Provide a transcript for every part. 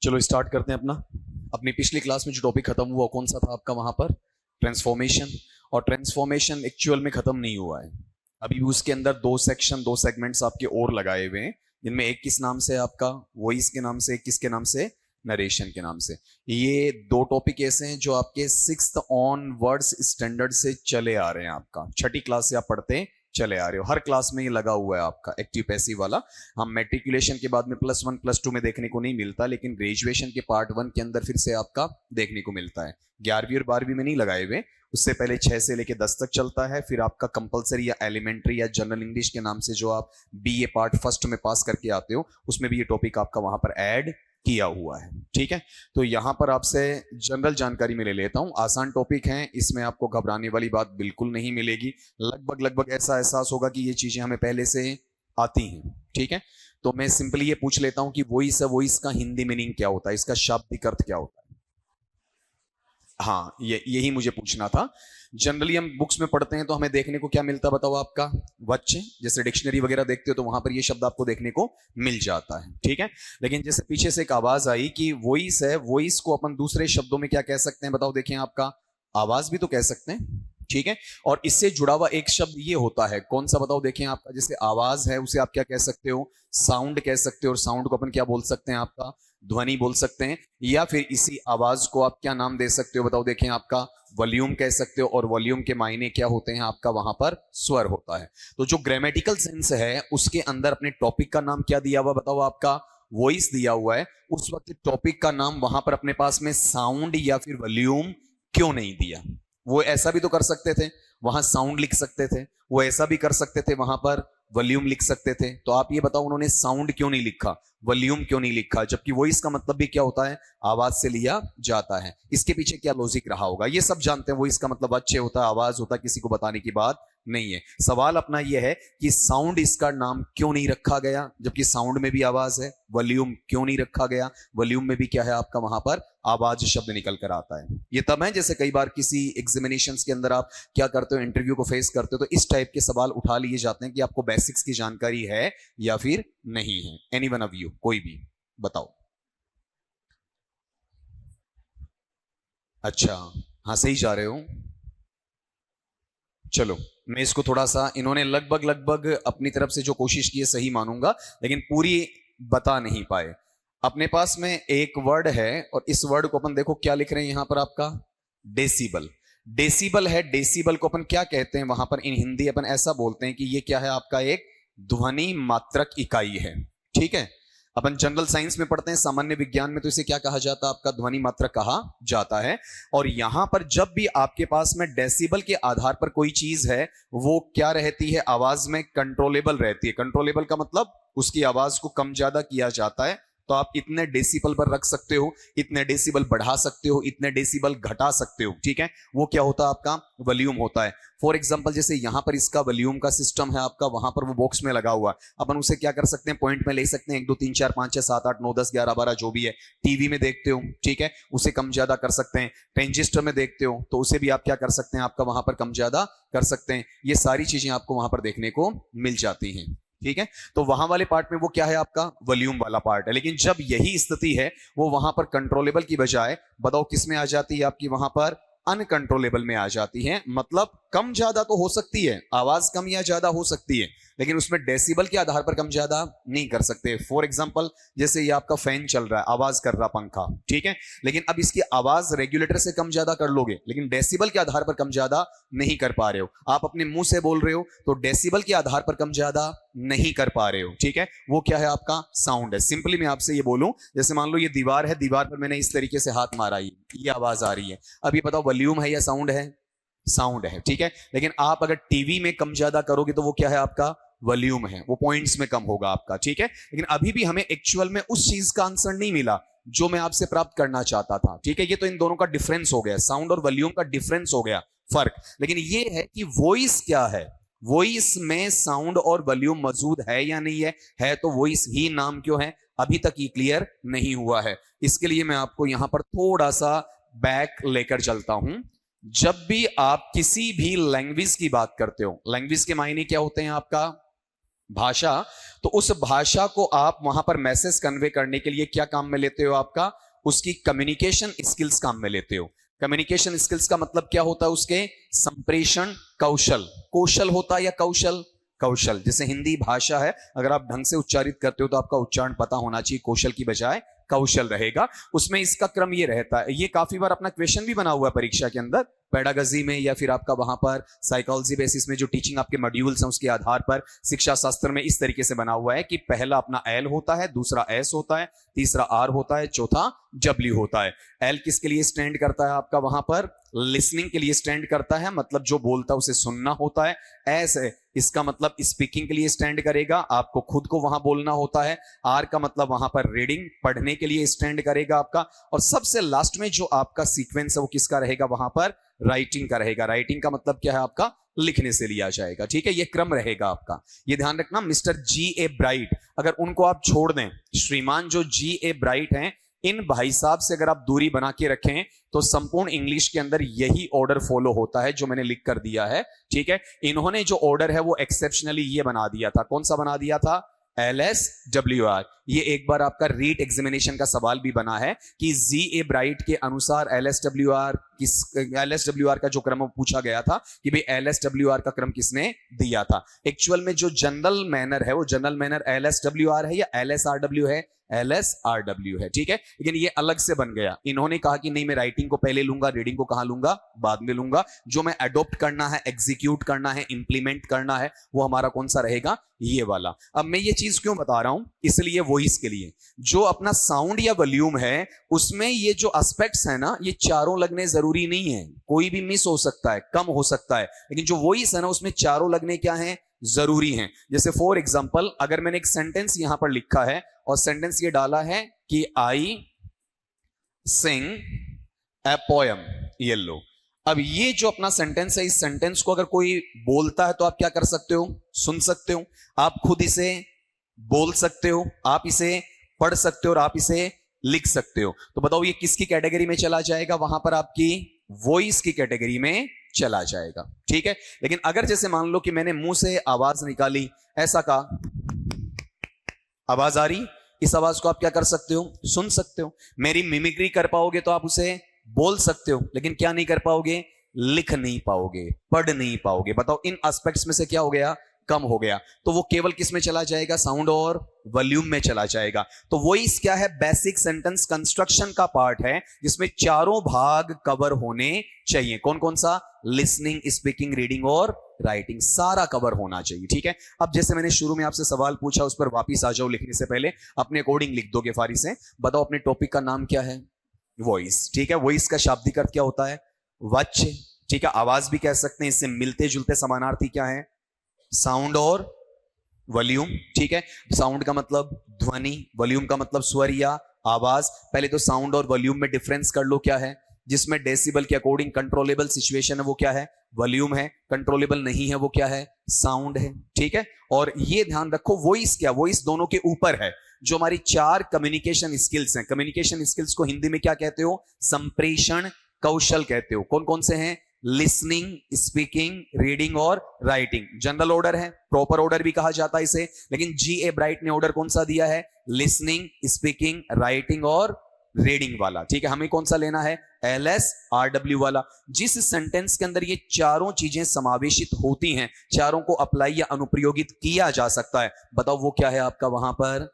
चलो स्टार्ट करते हैं अपना। अपनी पिछली क्लास में जो टॉपिक खत्म हुआ कौन सा था आपका वहां पर? ट्रांसफॉर्मेशन। और ट्रांसफॉर्मेशन एक्चुअल में खत्म नहीं हुआ है, अभी भी उसके अंदर दो सेक्शन, दो सेगमेंट्स आपके और लगाए हुए हैं, जिनमें एक किस नाम से आपका वॉइस के नाम से, एक किसके नाम से, नरेशन के नाम से। ये दो टॉपिक ऐसे हैं जो आपके 6th ऑनवर्ड्स स्टैंडर्ड से चले आ रहे हैं, आपका छठी क्लास से आप पढ़ते चले आ रहे हो, हर क्लास में ये लगा हुआ है आपका एक्टिव पैसिव वाला। हम मेट्रिकुलेशन के बाद में +1 +2 में देखने को नहीं मिलता, लेकिन ग्रेजुएशन के पार्ट 1 के अंदर फिर से आपका देखने को मिलता है। 11वीं और 12वीं में नहीं लगाए हुए, उससे पहले 6 से लेके 10 तक चलता है। फिर आपका कंपलसरी या एलिमेंट्री या जनरल इंग्लिश के नाम से जो आप बीए पार्ट फर्स्ट में पास करके आते हो, उसमें भी ये टॉपिक आपका वहां पर ऐड किया हुआ है। ठीक है, तो यहां पर आपसे जनरल जानकारी में ले लेता हूं। आसान टॉपिक है, इसमें आपको घबराने वाली बात बिल्कुल नहीं मिलेगी। लगभग ऐसा एहसास होगा कि ये चीजें हमें पहले से आती हैं। ठीक है, तो मैं सिंपली ये पूछ लेता हूं कि वॉइस है, वॉइस का हिंदी मीनिंग क्या होता है, इसका शाब्दिक अर्थ क्या होता है? हाँ, यही मुझे पूछना था। जनरली हम बुक्स में पढ़ते हैं तो हमें देखने को क्या मिलता है बताओ? आपका बच्चे जैसे डिक्शनरी वगैरह देखते हो तो वहां पर ये शब्द आपको देखने को मिल जाता है। ठीक है, लेकिन जैसे पीछे से एक आवाज आई कि वॉइस है, वॉइस को अपन दूसरे शब्दों में क्या कह सकते हैं बताओ? देखें, आपका आवाज भी तो कह सकते हैं। ठीक है, और इससे जुड़ा हुआ एक शब्द ये होता है, कौन सा बताओ? देखें, आपका जैसे आवाज है उसे आप क्या कह सकते हो? साउंड कह सकते हो। और साउंड को अपन क्या बोल सकते हैं? आपका ध्वनि बोल सकते हैं। या फिर इसी आवाज को आप क्या नाम दे सकते हो बताओ? देखें, आपका वॉल्यूम कह सकते हो। और वॉल्यूम के मायने क्या होते हैं? आपका वहां पर स्वर होता है। तो जो ग्रामेटिकल सेंस है उसके अंदर अपने टॉपिक का नाम क्या दिया हुआ बताओ? आपका वॉइस दिया हुआ है। उस वक्त टॉपिक का नाम वहां पर अपने पास में साउंड या फिर वॉल्यूम क्यों नहीं दिया? वो ऐसा भी तो कर सकते थे, वहां साउंड लिख सकते थे। वो ऐसा भी कर सकते थे, वहां पर वॉल्यूम लिख सकते थे। तो आप ये बताओ, उन्होंने साउंड क्यों नहीं लिखा, वॉल्यूम क्यों नहीं लिखा? जबकि वॉइस का मतलब भी क्या होता है? आवाज से लिया जाता है। इसके पीछे क्या लॉजिक रहा होगा ये सब जानते हैं। वॉइस का मतलब अच्छे होता है, आवाज होता है, किसी को बताने की बात नहीं है। सवाल अपना यह है कि साउंड इसका नाम क्यों नहीं रखा गया, जबकि साउंड में भी आवाज है। वॉल्यूम क्यों नहीं रखा गया? वॉल्यूम में भी क्या है आपका? वहां पर आवाज शब्द निकल कर आता है। ये तब है जैसे कई बार किसी एग्जामिनेशंस के अंदर आप क्या करते हो, इंटरव्यू को फेस करते हो, तो इस टाइप के सवाल उठा लिए जाते हैं कि आपको बेसिक्स की जानकारी है या फिर नहीं है। एनी वन ऑफ यू, कोई भी बताओ। अच्छा, हाँ सही जा रहे हो। चलो, मैं इसको थोड़ा सा, इन्होंने लगभग अपनी तरफ से जो कोशिश की है सही मानूंगा, लेकिन पूरी बता नहीं पाए। अपने पास में एक वर्ड है और इस वर्ड को अपन देखो क्या लिख रहे हैं यहां पर? आपका डेसिबल। डेसिबल है। डेसिबल को अपन क्या कहते हैं वहां पर? इन हिंदी अपन ऐसा बोलते हैं कि ये क्या है आपका? एक ध्वनि मात्रक इकाई है। ठीक है, अपन जनरल साइंस में पढ़ते हैं, सामान्य विज्ञान में तो इसे क्या कहा जाता है? आपका ध्वनि मात्रक कहा जाता है। और यहां पर जब भी आपके पास में डेसिबल के आधार पर कोई चीज है, वो क्या रहती है? आवाज में कंट्रोलेबल रहती है। कंट्रोलेबल का मतलब उसकी आवाज को कम ज्यादा किया जाता है। तो आप इतने डेसिबल पर रख सकते हो, इतने डेसिबल बढ़ा सकते हो, इतने डेसिबल घटा सकते हो। ठीक है, वो क्या होता है? आपका वॉल्यूम होता है। फॉर एग्जांपल, जैसे यहां पर इसका वॉल्यूम का सिस्टम है आपका, वहां पर वो बॉक्स में लगा हुआ है। अपन उसे क्या कर सकते हैं? पॉइंट में ले सकते हैं, 1 2 3 4 5 6 7 8 9 10 11 12 जो भी है। टीवी में देखते हो, ठीक है, उसे कम ज्यादा कर सकते हैं। ट्रांजिस्टर में देखते हो तो उसे भी आप क्या कर सकते हैं? आपका वहां पर कम ज्यादा कर सकते हैं। ये सारी चीजें आपको वहां पर देखने को मिल जाती हैं। ठीक है, तो वहां वाले पार्ट में वो क्या है? आपका वॉल्यूम वाला पार्ट है। लेकिन जब यही स्थिति है, वो वहां पर कंट्रोलेबल की बजाय बताओ किस में आ जाती है? आपकी वहां पर अनकंट्रोलेबल में आ जाती है। मतलब कम ज्यादा तो हो सकती है, आवाज कम या ज्यादा हो सकती है, लेकिन उसमें डेसिबल के आधार पर कम ज्यादा नहीं कर सकते। फॉर एग्जांपल, जैसे ये आपका फैन चल रहा है, आवाज कर रहा पंखा, ठीक है, लेकिन अब इसकी आवाज रेगुलेटर से कम ज्यादा कर लोगे, लेकिन डेसिबल के आधार पर कम ज्यादा नहीं कर पा रहे हो। आप अपने मुंह से बोल रहे हो तो डेसिबल के आधार पर कम ज्यादा नहीं कर पा रहे हो। ठीक है, वो क्या है? आपका साउंड है। सिंपली मैं आपसे ये बोलूं, जैसे मान लो ये दीवार है, दीवार पर मैंने इस तरीके से हाथ मारा, ये आवाज आ रही है। अब ये बताओ वॉल्यूम है या साउंड है? साउंड है। ठीक है, लेकिन आप अगर टीवी में कम ज्यादा करोगे तो वो क्या है? आपका वॉल्यूम है, वो पॉइंट्स में कम होगा आपका। ठीक है, लेकिन अभी भी हमें एक्चुअल में उस चीज का आंसर नहीं मिला जो मैं आपसे प्राप्त करना चाहता था। ठीक है, ये तो इन दोनों का डिफरेंस हो गया, साउंड और वॉल्यूम का डिफरेंस हो गया, फर्क। लेकिन ये है कि वॉइस क्या है? वॉइस में साउंड और वॉल्यूम मौजूद है या नहीं है? है तो वॉइस ही नाम क्यों है? अभी तक ये क्लियर नहीं हुआ है। इसके लिए मैं आपको यहां पर थोड़ा सा बैक लेकर चलता हूं। जब भी आप किसी भी लैंग्वेज की बात करते हो, लैंग्वेज के मायने क्या होते हैं? आपका भाषा, तो उस भाषा को आप वहां पर मैसेज कन्वे करने के लिए क्या काम में लेते हो? आपका उसकी कम्युनिकेशन स्किल्स काम में लेते हो। कम्युनिकेशन स्किल्स का मतलब क्या होता है? उसके संप्रेषण कौशल, कौशल होता है या कौशल? कौशल। जैसे हिंदी भाषा है, अगर आप ढंग से उच्चारित करते हो तो आपका उच्चारण पता होना चाहिए, कौशल की बजाय कौशल रहेगा। उसमें इसका क्रम ये रहता है, ये काफी बार अपना क्वेश्चन भी बना हुआ है परीक्षा के अंदर, पेडागॉजी में या फिर आपका वहां पर साइकोलॉजी बेसिस में जो टीचिंग आपके मॉड्यूल्स हैं उसके आधार पर शिक्षा शास्त्र में इस तरीके से बना हुआ है कि पहला अपना एल होता है, दूसरा एस होता है, तीसरा आर होता है, चौथा डब्ल्यू होता है। एल किसके लिए स्टैंड करता है? आपका वहां पर लिसनिंग के लिए स्टैंड करता है, मतलब जो बोलता है उसे सुनना होता है। एस है, इसका मतलब स्पीकिंग के लिए स्टैंड करेगा, आपको खुद को वहां बोलना होता है। आर का मतलब वहां पर रीडिंग, पढ़ने के लिए स्टैंड करेगा आपका। और सबसे लास्ट में जो आपका सीक्वेंस है वो किसका रहेगा? वहां पर राइटिंग का रहेगा। राइटिंग का मतलब क्या है? आपका लिखने से लिया जाएगा। ठीक है, ये क्रम रहेगा आपका, ये ध्यान रखना। मिस्टर जी ए ब्राइट, अगर उनको आप छोड़ दें, श्रीमान जो जी ए ब्राइट हैं, इन भाई साहब से अगर आप दूरी बना के रखें तो संपूर्ण इंग्लिश के अंदर यही ऑर्डर फॉलो होता है जो मैंने लिख कर दिया है। ठीक है, इन्होंने जो ऑर्डर है वो एक्सेप्शनली ये बना दिया था। कौन सा बना दिया था? LSWR। ये एक बार आपका रीट एग्जामिनेशन का सवाल भी बना है कि जी ए ब्राइट के अनुसार LSWR का जो क्रम पूछा गया था कि भाई LSWR का क्रम किसने दिया था। एक्चुअल में जो जनरल मैनर है वो जनरल मैनर LSWR है या LSRW है? LSRW है। ठीक है, लेकिन ये अलग से बन गया। इन्होंने कहा कि नहीं, मैं राइटिंग को पहले लूंगा, रीडिंग को कहां लूंगा? बाद में लूंगा। जो मैं अडॉप्ट करना है, एग्जीक्यूट करना है, इंप्लीमेंट करना है, वो हमारा कौन सा रहेगा? ये वाला। अब मैं ये चीज क्यों बता रहा हूं? इसलिए वॉइस के लिए जो अपना साउंड या वॉल्यूम है उसमें ये जो एस्पेक्ट्स है ना, ये चारों लगने जरूरी नहीं है, कोई भी मिस हो सकता है, कम हो सकता है, लेकिन जो वॉइस है ना उसमें चारों लगने क्या है? जरूरी हैं। जैसे फॉर एग्जाम्पल, अगर मैंने एक सेंटेंस यहां पर लिखा है और सेंटेंस ये डाला है कि आई सिंग ए पोयम येलो। अब ये जो अपना सेंटेंस है, इस सेंटेंस को अगर कोई बोलता है तो आप क्या कर सकते हो? सुन सकते हो, आप खुद इसे बोल सकते हो, आप इसे पढ़ सकते हो और आप इसे लिख सकते हो। तो बताओ ये किसकी कैटेगरी में चला जाएगा? वहां पर आपकी वॉइस की कैटेगरी में चला जाएगा। ठीक है, लेकिन अगर जैसे मान लो कि मैंने मुंह से आवाज निकाली, ऐसा कहा, आवाज आ रही, इस आवाज को आप क्या कर सकते हो? सुन सकते हो। मेरी मिमिक्री कर पाओगे तो आप उसे बोल सकते हो, लेकिन क्या नहीं कर पाओगे? लिख नहीं पाओगे, पढ़ नहीं पाओगे। बताओ इन एस्पेक्ट्स में से क्या हो गया? कम हो गया। तो वो केवल किस में चला जाएगा? साउंड और वॉल्यूम में चला जाएगा। तो वॉइस क्या है? बेसिक सेंटेंस कंस्ट्रक्शन का पार्ट है जिसमें चारों भाग कवर होने चाहिए। कौन कौन सा? लिसनिंग, स्पीकिंग, रीडिंग और राइटिंग, सारा कवर होना चाहिए। ठीक है, अब जैसे मैंने शुरू में आपसे सवाल पूछा उस पर वापिस आ जाओ। लिखने से पहले अपने अकॉर्डिंग लिख दोगे फारी से। बताओ अपने टॉपिक का नाम क्या है? वॉइस। ठीक है, वॉइस का शाब्दिक अर्थ क्या होता है? वाच्य। ठीक है, आवाज भी कह सकते हैं, इससे मिलते जुलते समानार्थी क्या है? साउंड और वॉल्यूम। ठीक है, साउंड का मतलब ध्वनि, वॉल्यूम का मतलब स्वर या आवाज। पहले तो साउंड और वॉल्यूम में डिफरेंस कर लो क्या है। जिसमें डेसिबल के अकॉर्डिंग कंट्रोलेबल सिचुएशन है वो क्या है? वॉल्यूम है। कंट्रोलेबल नहीं है वो क्या है? साउंड है। ठीक है, और ये ध्यान रखो वॉइस क्या? वॉइस दोनों के ऊपर है। जो हमारी चार कम्युनिकेशन स्किल्स हैं, कम्युनिकेशन स्किल्स को हिंदी में क्या कहते हो? संप्रेषण कौशल कहते हो। कौन कौन से हैं? लिसनिंग, स्पीकिंग, रीडिंग और राइटिंग। जनरल ऑर्डर है, प्रॉपर ऑर्डर भी कहा जाता है इसे, लेकिन जी ए ब्राइट ने ऑर्डर कौन सा दिया है? लिसनिंग, स्पीकिंग, राइटिंग और रीडिंग वाला। ठीक है, हमें कौन सा लेना है? LSRW वाला। जिस सेंटेंस के अंदर ये चारों चीजें समावेशित होती हैं, चारों को अप्लाई या अनुप्रयोगित किया जा सकता है, बताओ वो क्या है आपका? वहां पर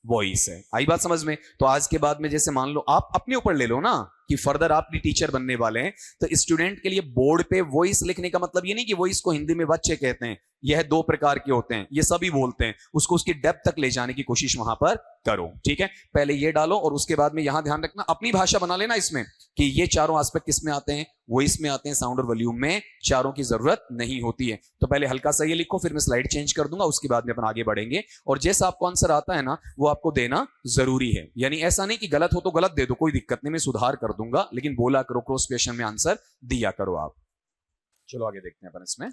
वॉइस है। आई बात समझ में? तो आज के बाद में जैसे मान लो आप अपने ऊपर ले लो ना कि फर्दर आप भी टीचर बनने वाले हैं, तो स्टूडेंट के लिए बोर्ड पे वॉइस लिखने का मतलब ये नहीं कि वॉइस को हिंदी में बच्चे कहते हैं। यह दो प्रकार के होते हैं, ये सभी बोलते हैं। उसको उसकी डेप्थ तक ले जाने की कोशिश वहां पर करो। ठीक है, पहले ये डालो और उसके बाद में यहां ध्यान रखना अपनी भाषा बना लेना इसमें कि ये चारों एस्पेक्ट किस में आते हैं? वॉइस में आते हैं। साउंड और वॉल्यूम में चारों की जरूरत नहीं होती है। तो पहले हल्का सा ये लिखो, फिर मैं स्लाइड चेंज कर दूंगा, उसके बाद में अपन आगे बढ़ेंगे। और जैसा आपको आंसर आता है ना वो आपको देना जरूरी है। यानी ऐसा नहीं कि गलत हो तो गलत दे दो, कोई दिक्कत नहीं, मैं सुधार कर दूंगा, लेकिन बोला करो, क्रॉस क्वेश्चन में आंसर दिया करो आप। चलो आगे देखते हैं अपन इसमें।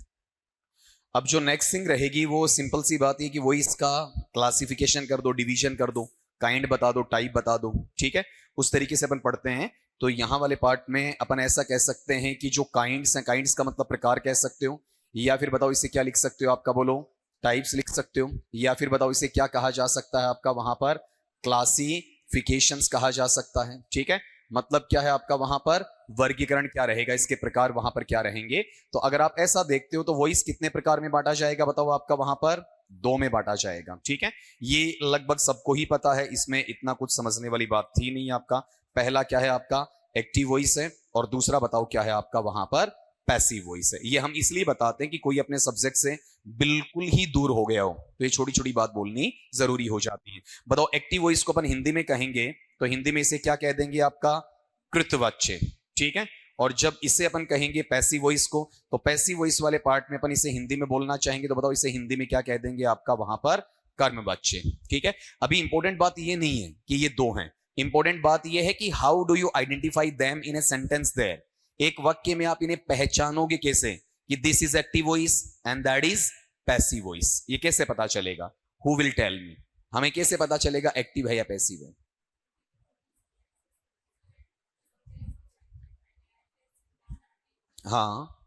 अब जो नेक्स्ट थिंग रहेगी वो सिंपल सी बात है कि वो इसका क्लासिफिकेशन कर दो, डिवीजन कर दो, काइंड बता दो, टाइप बता दो। ठीक है, उस तरीके से अपन पढ़ते हैं। तो यहां वाले पार्ट में अपन ऐसा कह सकते हैं कि जो काइंड्स हैं, काइंड्स का मतलब प्रकार कह सकते हो, या फिर बताओ इसे क्या लिख सकते हो? आपका बोलो टाइप्स लिख सकते हो, या फिर बताओ इसे क्या कहा जा सकता है आपका वहां पर, क्लासिफिकेशंस कहा जा सकता है। ठीक है, मतलब क्या है आपका वहां पर वर्गीकरण क्या रहेगा, इसके प्रकार वहां पर क्या रहेंगे। तो अगर आप ऐसा देखते हो तो वॉइस कितने प्रकार में बांटा जाएगा, बताओ आपका वहां पर 2 में बांटा जाएगा। ठीक है, ये लगभग सबको ही पता है, इसमें इतना कुछ समझने वाली बात थी नहीं आपका। पहला क्या है आपका एक्टिव वॉइस है, और दूसरा बताओ क्या है आपका वहां पर पैसिव वॉइस है। ये हम इसलिए बताते हैं कि कोई अपने सब्जेक्ट से बिल्कुल ही दूर हो गया हो तो ये छोटी छोटी बात बोलनी जरूरी हो जाती है। बताओ एक्टिव वॉइस को अपन हिंदी में कहेंगे तो हिंदी में इसे क्या कह देंगे आपका कृतवाच्य। ठीक है, और जब इसे अपन कहेंगे पैसिव वॉइस को, तो पैसिव वॉइस वाले पार्ट में अपन इसे हिंदी में बोलना चाहेंगे तो बताओ इसे हिंदी में क्या कह देंगे आपका वहां पर कर्मवाच्य। ठीक है, अभी इंपॉर्टेंट बात ये नहीं है कि ये 2 हैं, इंपॉर्टेंट बात ये है कि how do you identify them in a sentence there. एक वाक्य में आप इन्हें पहचानोगे कैसे कि this is active voice and that is passive voice, ये कैसे पता चलेगा, हु विल टेल मी, हमें कैसे पता चलेगा एक्टिव है या पैसिव है। हाँ,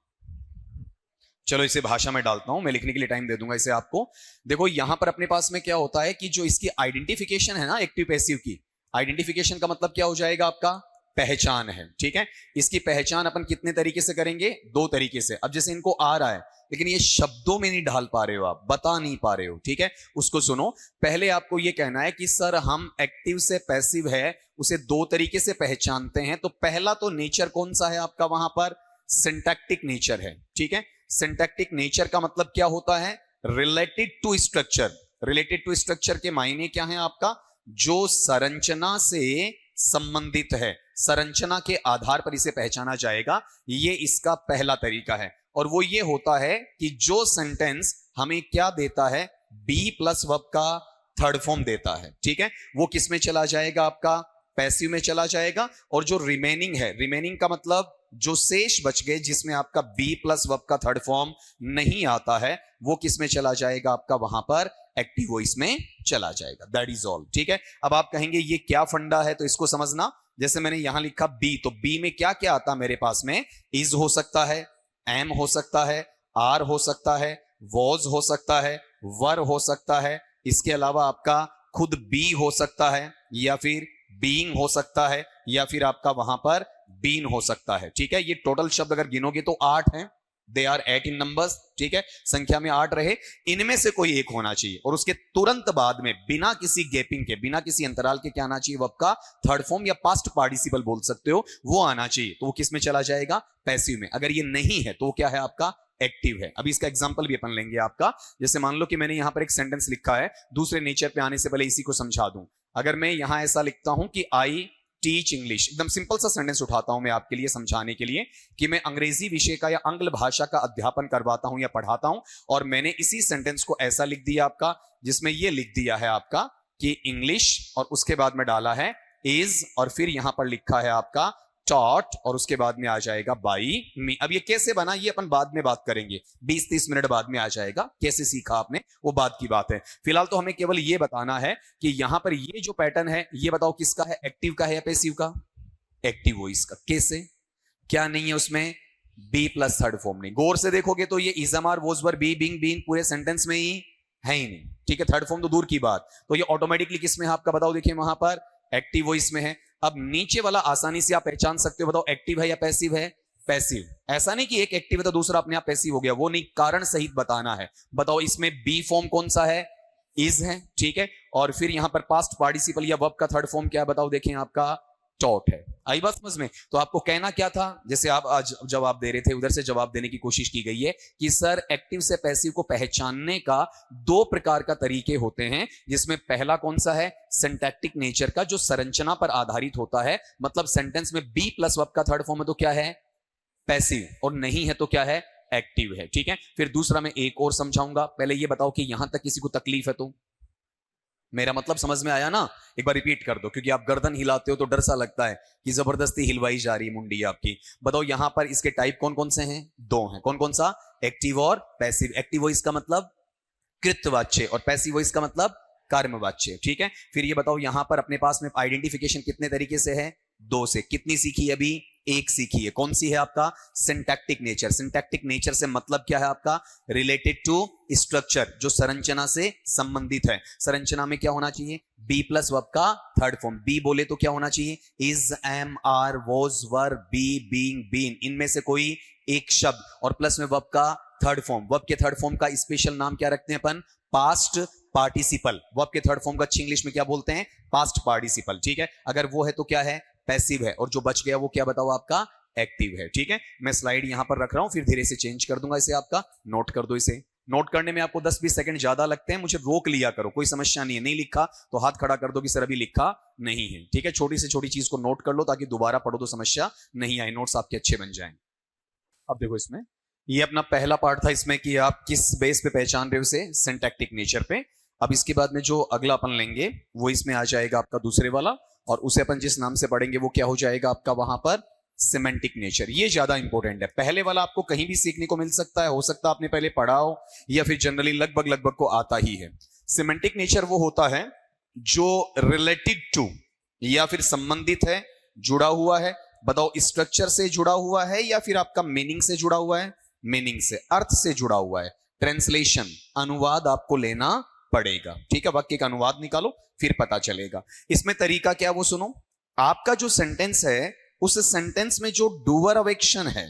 चलो इसे भाषा में डालता हूं, मैं लिखने के लिए टाइम दे दूंगा इसे आपको। देखो यहां पर अपने पास में क्या होता है कि जो इसकी आइडेंटिफिकेशन है ना एक्टिव पैसिव की, आइडेंटिफिकेशन का मतलब क्या हो जाएगा आपका पहचान है। ठीक है, इसकी पहचान अपन कितने तरीके से करेंगे, 2 तरीके से। अब जैसे इनको आ रहा है लेकिन ये शब्दों में नहीं ढाल पा रहे हो, आप बता नहीं पा रहे हो। ठीक है, उसको सुनो, पहले आपको ये कहना है कि सर हम एक्टिव से पैसिव है उसे 2 तरीके से पहचानते हैं। तो पहला तो नेचर कौन सा है आपका वहां पर, सिंटैक्टिक नेचर है। ठीक है, सिंटैक्टिक नेचर का मतलब क्या होता है, related to structure. Related to structure के मायने क्या है आपका, जो संरचना से संबंधित है, संरचना के आधार पर इसे पहचाना जाएगा। ये इसका पहला तरीका है, और वो ये होता है कि जो सेंटेंस हमें क्या देता है, बी प्लस वर्ब का थर्ड फॉर्म देता है। ठीक है, वो किस में चला जाएगा आपका पैसिव में चला जाएगा। और जो रिमेनिंग है, रिमेनिंग का मतलब जो शेष बच गए जिसमें आपका बी प्लस वर्ब का थर्ड फॉर्म नहीं आता है, वो किस में चला जाएगा आपका वहां पर एक्टिव वॉइस में चला जाएगा। That is all. ठीक है, अब आप कहेंगे ये क्या फंडा है, तो इसको समझना। जैसे मैंने यहां लिखा बी, तो बी में क्या क्या आता मेरे पास में, इज हो सकता है, एम हो सकता है, आर हो सकता है, वॉज हो सकता है, वर हो सकता है, इसके अलावा आपका खुद बी हो सकता है, या फिर बीइंग हो सकता है, या फिर आपका वहां पर बीन हो सकता है। ठीक है, ये टोटल शब्द अगर गिनोगे तो 8 हैं, दे आर 8 इन नंबर्स। ठीक है, संख्या में 8 रहे, इनमें से कोई एक होना चाहिए, और उसके तुरंत बाद में बिना किसी गैपिंग के, बिना किसी अंतराल के क्या आना चाहिए, वर्ब का थर्ड फॉर्म या पास्ट पार्टिसिपल बोल सकते हो, वो आना चाहिए। तो वो किस में चला जाएगा, पैसिव में। अगर ये नहीं है तो क्या है आपका एक्टिव है। अभी इसका एग्जांपल भी अपन लेंगे आपका। जैसे मान लो कि मैंने यहां पर एक सेंटेंस लिखा है, दूसरे नेचर पे आने से पहले इसी को समझा दूं। अगर मैं यहां ऐसा लिखता हूं कि आई टीच इंग्लिश, एकदम सिंपल सा सेंटेंस उठाता हूं मैं आपके लिए समझाने के लिए कि मैं अंग्रेजी विषय का या आंग्ल भाषा का अध्यापन करवाता हूं या पढ़ाता हूं, और मैंने इसी सेंटेंस को ऐसा लिख दिया आपका, जिसमें यह लिख दिया है आपका कि इंग्लिश, और उसके बाद में डाला है इज, और फिर यहां पर लिखा है आपका टॉट, और उसके बाद में आ जाएगा बाई मी। अब ये कैसे बना ये अपन बाद में बात करेंगे, 20-30 मिनट बाद में आ जाएगा, कैसे सीखा आपने वो बात की बात है। फिलहाल तो हमें केवल ये बताना है कि यहां पर ये जो पैटर्न है, ये बताओ किसका है, एक्टिव का है या पैसिव का, एक्टिव वॉइस का। कैसे, क्या नहीं है उसमें, बी प्लस थर्ड फॉर्म नहीं। गौर से देखोगे तो ये इजमार वोजवर बी बिंग बीन पूरे सेंटेंस में ही है ही नहीं। ठीक है, थर्ड फॉर्म तो दूर की बात, तो ये ऑटोमेटिकली किस में है आपका, बताओ देखिए वहां पर एक्टिव वॉइस में है। अब नीचे वाला आसानी से आप पहचान सकते हो, बताओ एक्टिव है या पैसिव है, पैसिव। ऐसा नहीं कि एक एक्टिव है तो दूसरा अपने आप पैसिव हो गया, वो नहीं, कारण सहित बताना है। बताओ इसमें बी फॉर्म कौन सा है, इज है। ठीक है, और फिर यहां पर पास्ट पार्टिसिपल या वर्ब का थर्ड फॉर्म क्या है, बताओ देखें आपका टॉट है। आई बात समझ में। तो आपको कहना क्या था, जैसे आप आज जवाब दे रहे थे उधर से जवाब देने की कोशिश की गई है कि सर एक्टिव से पैसिव को पहचानने का 2 प्रकार का तरीके होते हैं, जिसमें पहला कौन सा है, सिंटैक्टिक नेचर का, जो संरचना पर आधारित होता है, मतलब सेंटेंस में बी प्लस वर्ब का थर्ड फॉर्म है तो क्या है, पैसिव, और नहीं है तो क्या है, एक्टिव है। ठीक है, फिर दूसरा मैं एक और समझाऊंगा, पहले ये बताओ कि यहां तक किसी को तकलीफ है तो, मेरा मतलब समझ में आया ना, एक बार रिपीट कर दो, क्योंकि आप गर्दन हिलाते हो तो डर सा लगता है कि जबरदस्ती हिलवाई जा रही है मुंडी आपकी। बताओ यहां पर इसके टाइप कौन कौन से हैं, 2 हैं। कौन कौन सा, एक्टिव और पैसिव। एक्टिव वॉइस का मतलब कृतवाच्य, और पैसिव वॉइस का मतलब कर्मवाच्य। ठीक है, फिर ये बताओ यहां पर अपने पास में आइडेंटिफिकेशन कितने तरीके से है, 2 से। कितनी सीखी अभी, एक सीखी है। कौन सी है आपका? Syntactic nature. सिंटैक्टिक नेचर से मतलब क्या है आपका? रिलेटेड टू स्ट्रक्चर, जो संरचना से संबंधित है। संरचना में क्या होना चाहिए? बी प्लस वर्ब का थर्ड फॉर्म। बी बोले तो क्या होना चाहिए? Is, am, are, was, were, be, being, been, इनमें से कोई एक शब्द और प्लस में वर्ब का थर्ड फॉर्म। वर्ब के थर्ड फॉर्म का स्पेशल नाम क्या रखते हैं अपन? Past participle. वर्ब के थर्ड फॉर्म का अच्छी इंग्लिश में क्या बोलते हैं? Past participle. ठीक है, अगर वो है तो क्या है? पैसिव है। और जो बच गया वो क्या बताओ आपका? एक्टिव है। ठीक है, मैं स्लाइड यहां पर रख रहा हूं, फिर धीरे से चेंज कर दूंगा इसे। आपका नोट कर दो इसे। नोट करने में आपको 10-20 सेकंड ज्यादा लगते हैं, मुझे रोक लिया करो, कोई समस्या नहीं है। नहीं लिखा तो हाथ खड़ा कर दो कि सर अभी लिखा नहीं है। ठीक है, छोटी से छोटी चीज को नोट कर लो ताकि दोबारा पढ़ो तो समस्या नहीं आए, नोट्स आपके अच्छे बन जाएं। अब देखो, इसमें ये अपना पहला पार्ट था, इसमें कि आप किस बेस पे पहचान रहे हो इसे? सिंटैक्टिक नेचर पे। अब इसके बाद में जो अगला अपन लेंगे वो इसमें आ जाएगा आपका दूसरे वाला, और उसे अपन जिस नाम से पढ़ेंगे वो क्या हो जाएगा आपका वहां पर? Semantic nature. ये ज्यादा इंपॉर्टेंट है। पहले वाला आपको कहीं भी सीखने को मिल सकता है, हो सकता है आपने पहले पढ़ा हो या फिर जनरली लगभग लगभग को आता ही है। सिमेंटिक नेचर वो होता है जो रिलेटेड टू या फिर संबंधित है, जुड़ा हुआ है। बताओ, स्ट्रक्चर से जुड़ा हुआ है या फिर आपका मीनिंग से जुड़ा हुआ है? मीनिंग से, अर्थ से जुड़ा हुआ है। ट्रांसलेशन, अनुवाद आपको लेना पड़ेगा। ठीक है, वाक्य का अनुवाद निकालो फिर पता चलेगा। इसमें तरीका क्या वो सुनो। आपका जो सेंटेंस है उस सेंटेंस में जो डूअर ऑफ एक्शन है,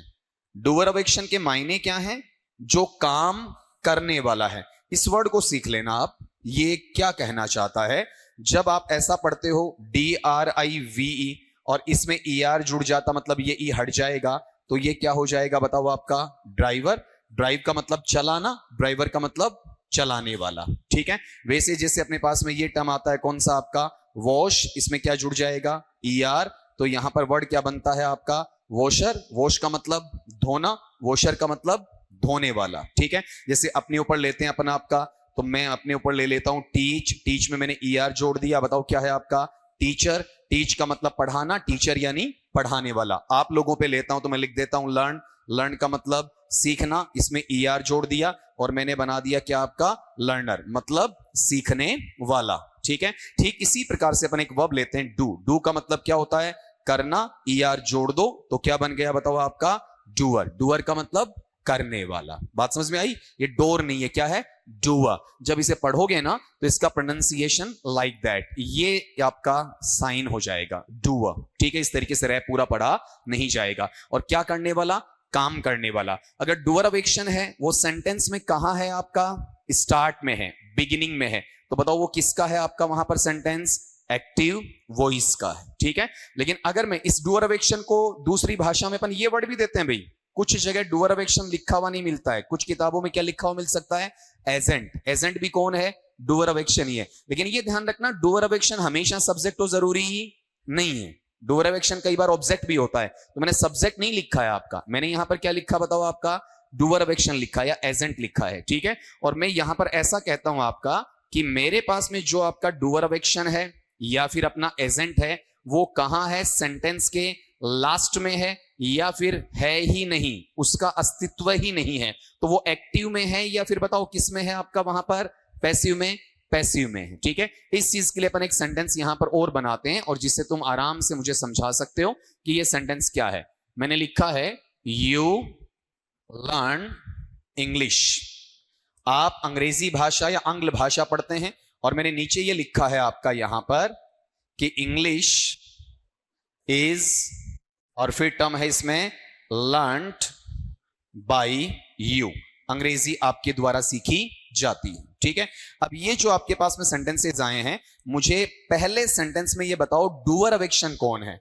डूअर ऑफ एक्शन के मायने क्या है? जो काम करने वाला है। इस वर्ड को सीख लेना आप, ये क्या कहना चाहता है। जब आप ऐसा पढ़ते हो DRIVE और इसमें ER जुड़ जाता, मतलब ये ई हट जाएगा, तो ये क्या हो जाएगा बताओ आपका? ड्राइवर। ड्राइव का मतलब चलाना, ड्राइवर का मतलब चलाने वाला। ठीक है, वैसे जैसे अपने पास में ये टर्म आता है कौन सा आपका? वॉश, इसमें क्या जुड़ जाएगा? ER, तो यहां पर वर्ड क्या बनता है आपका? वॉशर। वॉश का मतलब धोना, वॉशर का मतलब धोने वाला। ठीक है, जैसे अपने ऊपर लेते हैं अपन आपका, तो मैं अपने ऊपर ले लेता हूं टीच। टीच में मैंने ER जोड़ दिया, बताओ क्या है आपका? टीचर। टीच का मतलब पढ़ाना, टीचर यानी पढ़ाने वाला। आप लोगों पे लेता हूं तो मैं लिख देता हूं लर्न। लर्न का मतलब सीखना, इसमें ER जोड़ दिया और मैंने बना दिया क्या आपका? लर्नर, मतलब सीखने वाला। ठीक है, ठीक इसी प्रकार से अपन एक वर्ब लेते हैं डू। डू का मतलब क्या होता है? करना। ER जोड़ दो तो क्या बन गया बताओ आपका? डूअर। डूअर का मतलब करने वाला। बात समझ में आई? ये डोर नहीं है, क्या है? डूअर। जब इसे पढ़ोगे ना तो इसका प्रोनाउंसिएशन लाइक दैट, ये आपका साइन हो जाएगा डूअर। ठीक है, इस तरीके से रह पूरा पढ़ा नहीं जाएगा। और क्या करने वाला? काम करने वाला। अगर डूअर ऑफ एक्शन है वो सेंटेंस में कहां है आपका? स्टार्ट में है, बिगिनिंग में है, तो बताओ वो किसका है आपका वहां पर सेंटेंस? एक्टिव वॉइस का है। ठीक है, लेकिन अगर मैं इस डूअर ऑफ एक्शन को दूसरी भाषा में अपन ये वर्ड भी देते हैं भाई, कुछ जगह डूअर ऑफ एक्शन लिखा हुआ नहीं मिलता है, कुछ किताबों में क्या लिखा हुआ मिल सकता है? एजेंट। एजेंट भी कौन है? डूअर ऑफ एक्शन ही है। लेकिन ये ध्यान रखना, डूअर ऑफ एक्शन हमेशा सब्जेक्ट तो जरूरी ही नहीं है। डूअर ऑफ एक्शन कई बार ऑब्जेक्ट भी होता है, तो मैंने सब्जेक्ट नहीं लिखा है आपका, मैंने यहां पर क्या लिखा बताओ आपका? डूअर ऑफ एक्शन लिखा है या एजेंट लिखा है। ठीक है, और मैं यहां पर ऐसा कहता हूं आपका कि मेरे पास में जो आपका डूअर ऑफ एक्शन है या फिर अपना एजेंट है वो कहां है? सेंटेंस के लास्ट में है या फिर है ही नहीं, उसका अस्तित्व ही नहीं है, तो वो एक्टिव में है या फिर बताओ किस में है आपका वहां पर? पैसिव में। पैसिव में है। ठीक है, इस चीज के लिए अपन एक सेंटेंस यहां पर और बनाते हैं और जिससे तुम आराम से मुझे समझा सकते हो कि ये सेंटेंस क्या है। मैंने लिखा है यू लर्न इंग्लिश। आप अंग्रेजी भाषा या आंग्ल भाषा पढ़ते हैं और मैंने नीचे ये लिखा है आपका यहां पर कि इंग्लिश इज, और फिर टर्म है इसमें लर्नड बाय यू। अंग्रेजी आपके द्वारा सीखी जाती है। ठीक है, अब ये जो आपके पास में सेंटेंसेस आए हैं, मुझे पहले सेंटेंस में ये बताओ डूअर ऑफ एक्शन कौन है?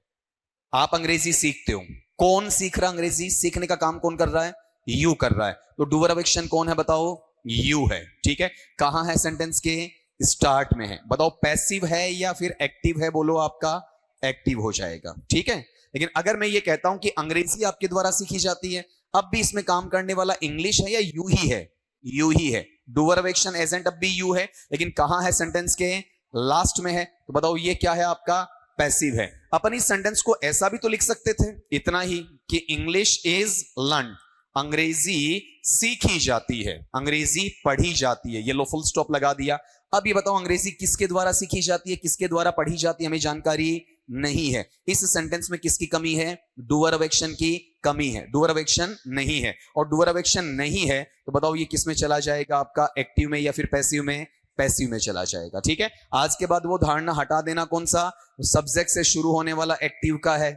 आप अंग्रेजी सीखते हो, कौन सीख रहा? अंग्रेजी सीखने का काम कौन कर रहा है? यू कर रहा है, तो डूअर ऑफ एक्शन कौन है बताओ? यू है। ठीक है, कहां है? सेंटेंस के स्टार्ट में है। बताओ पैसिव है या फिर एक्टिव है? बोलो आपका एक्टिव हो जाएगा। ठीक है, लेकिन अगर मैं ये कहता हूं कि अंग्रेजी आपके द्वारा सीखी जाती है, अब भी इसमें काम करने वाला इंग्लिश है या यू ही है? यू ही है। डूअर ऑफ एक्शन एजेंट अब भी यू है, लेकिन कहां है? सेंटेंस के लास्ट में है, तो बताओ ये क्या है आपका? पैसिव है। अपन इस सेंटेंस को ऐसा भी तो लिख सकते थे, इतना ही कि इंग्लिश इज लर्न, अंग्रेजी सीखी जाती है, अंग्रेजी पढ़ी जाती है। ये लो फुल स्टॉप लगा दिया। अब ये बताओ अंग्रेजी किसके द्वारा सीखी जाती है, किसके द्वारा पढ़ी जाती है? हमें जानकारी नहीं है। इस सेंटेंस में किसकी कमी है? डूअर ऑफ एक्शन की कमी है। डूअर ऑफ एक्शन नहीं है, और डूअर ऑफ एक्शन नहीं है तो बताओ ये किस में चला जाएगा आपका? एक्टिव में या फिर पैसिव में? पैसिव में चला जाएगा। ठीक है, आज के बाद वो धारणा हटा देना। कौन सा? सब्जेक्ट से शुरू होने वाला एक्टिव का है,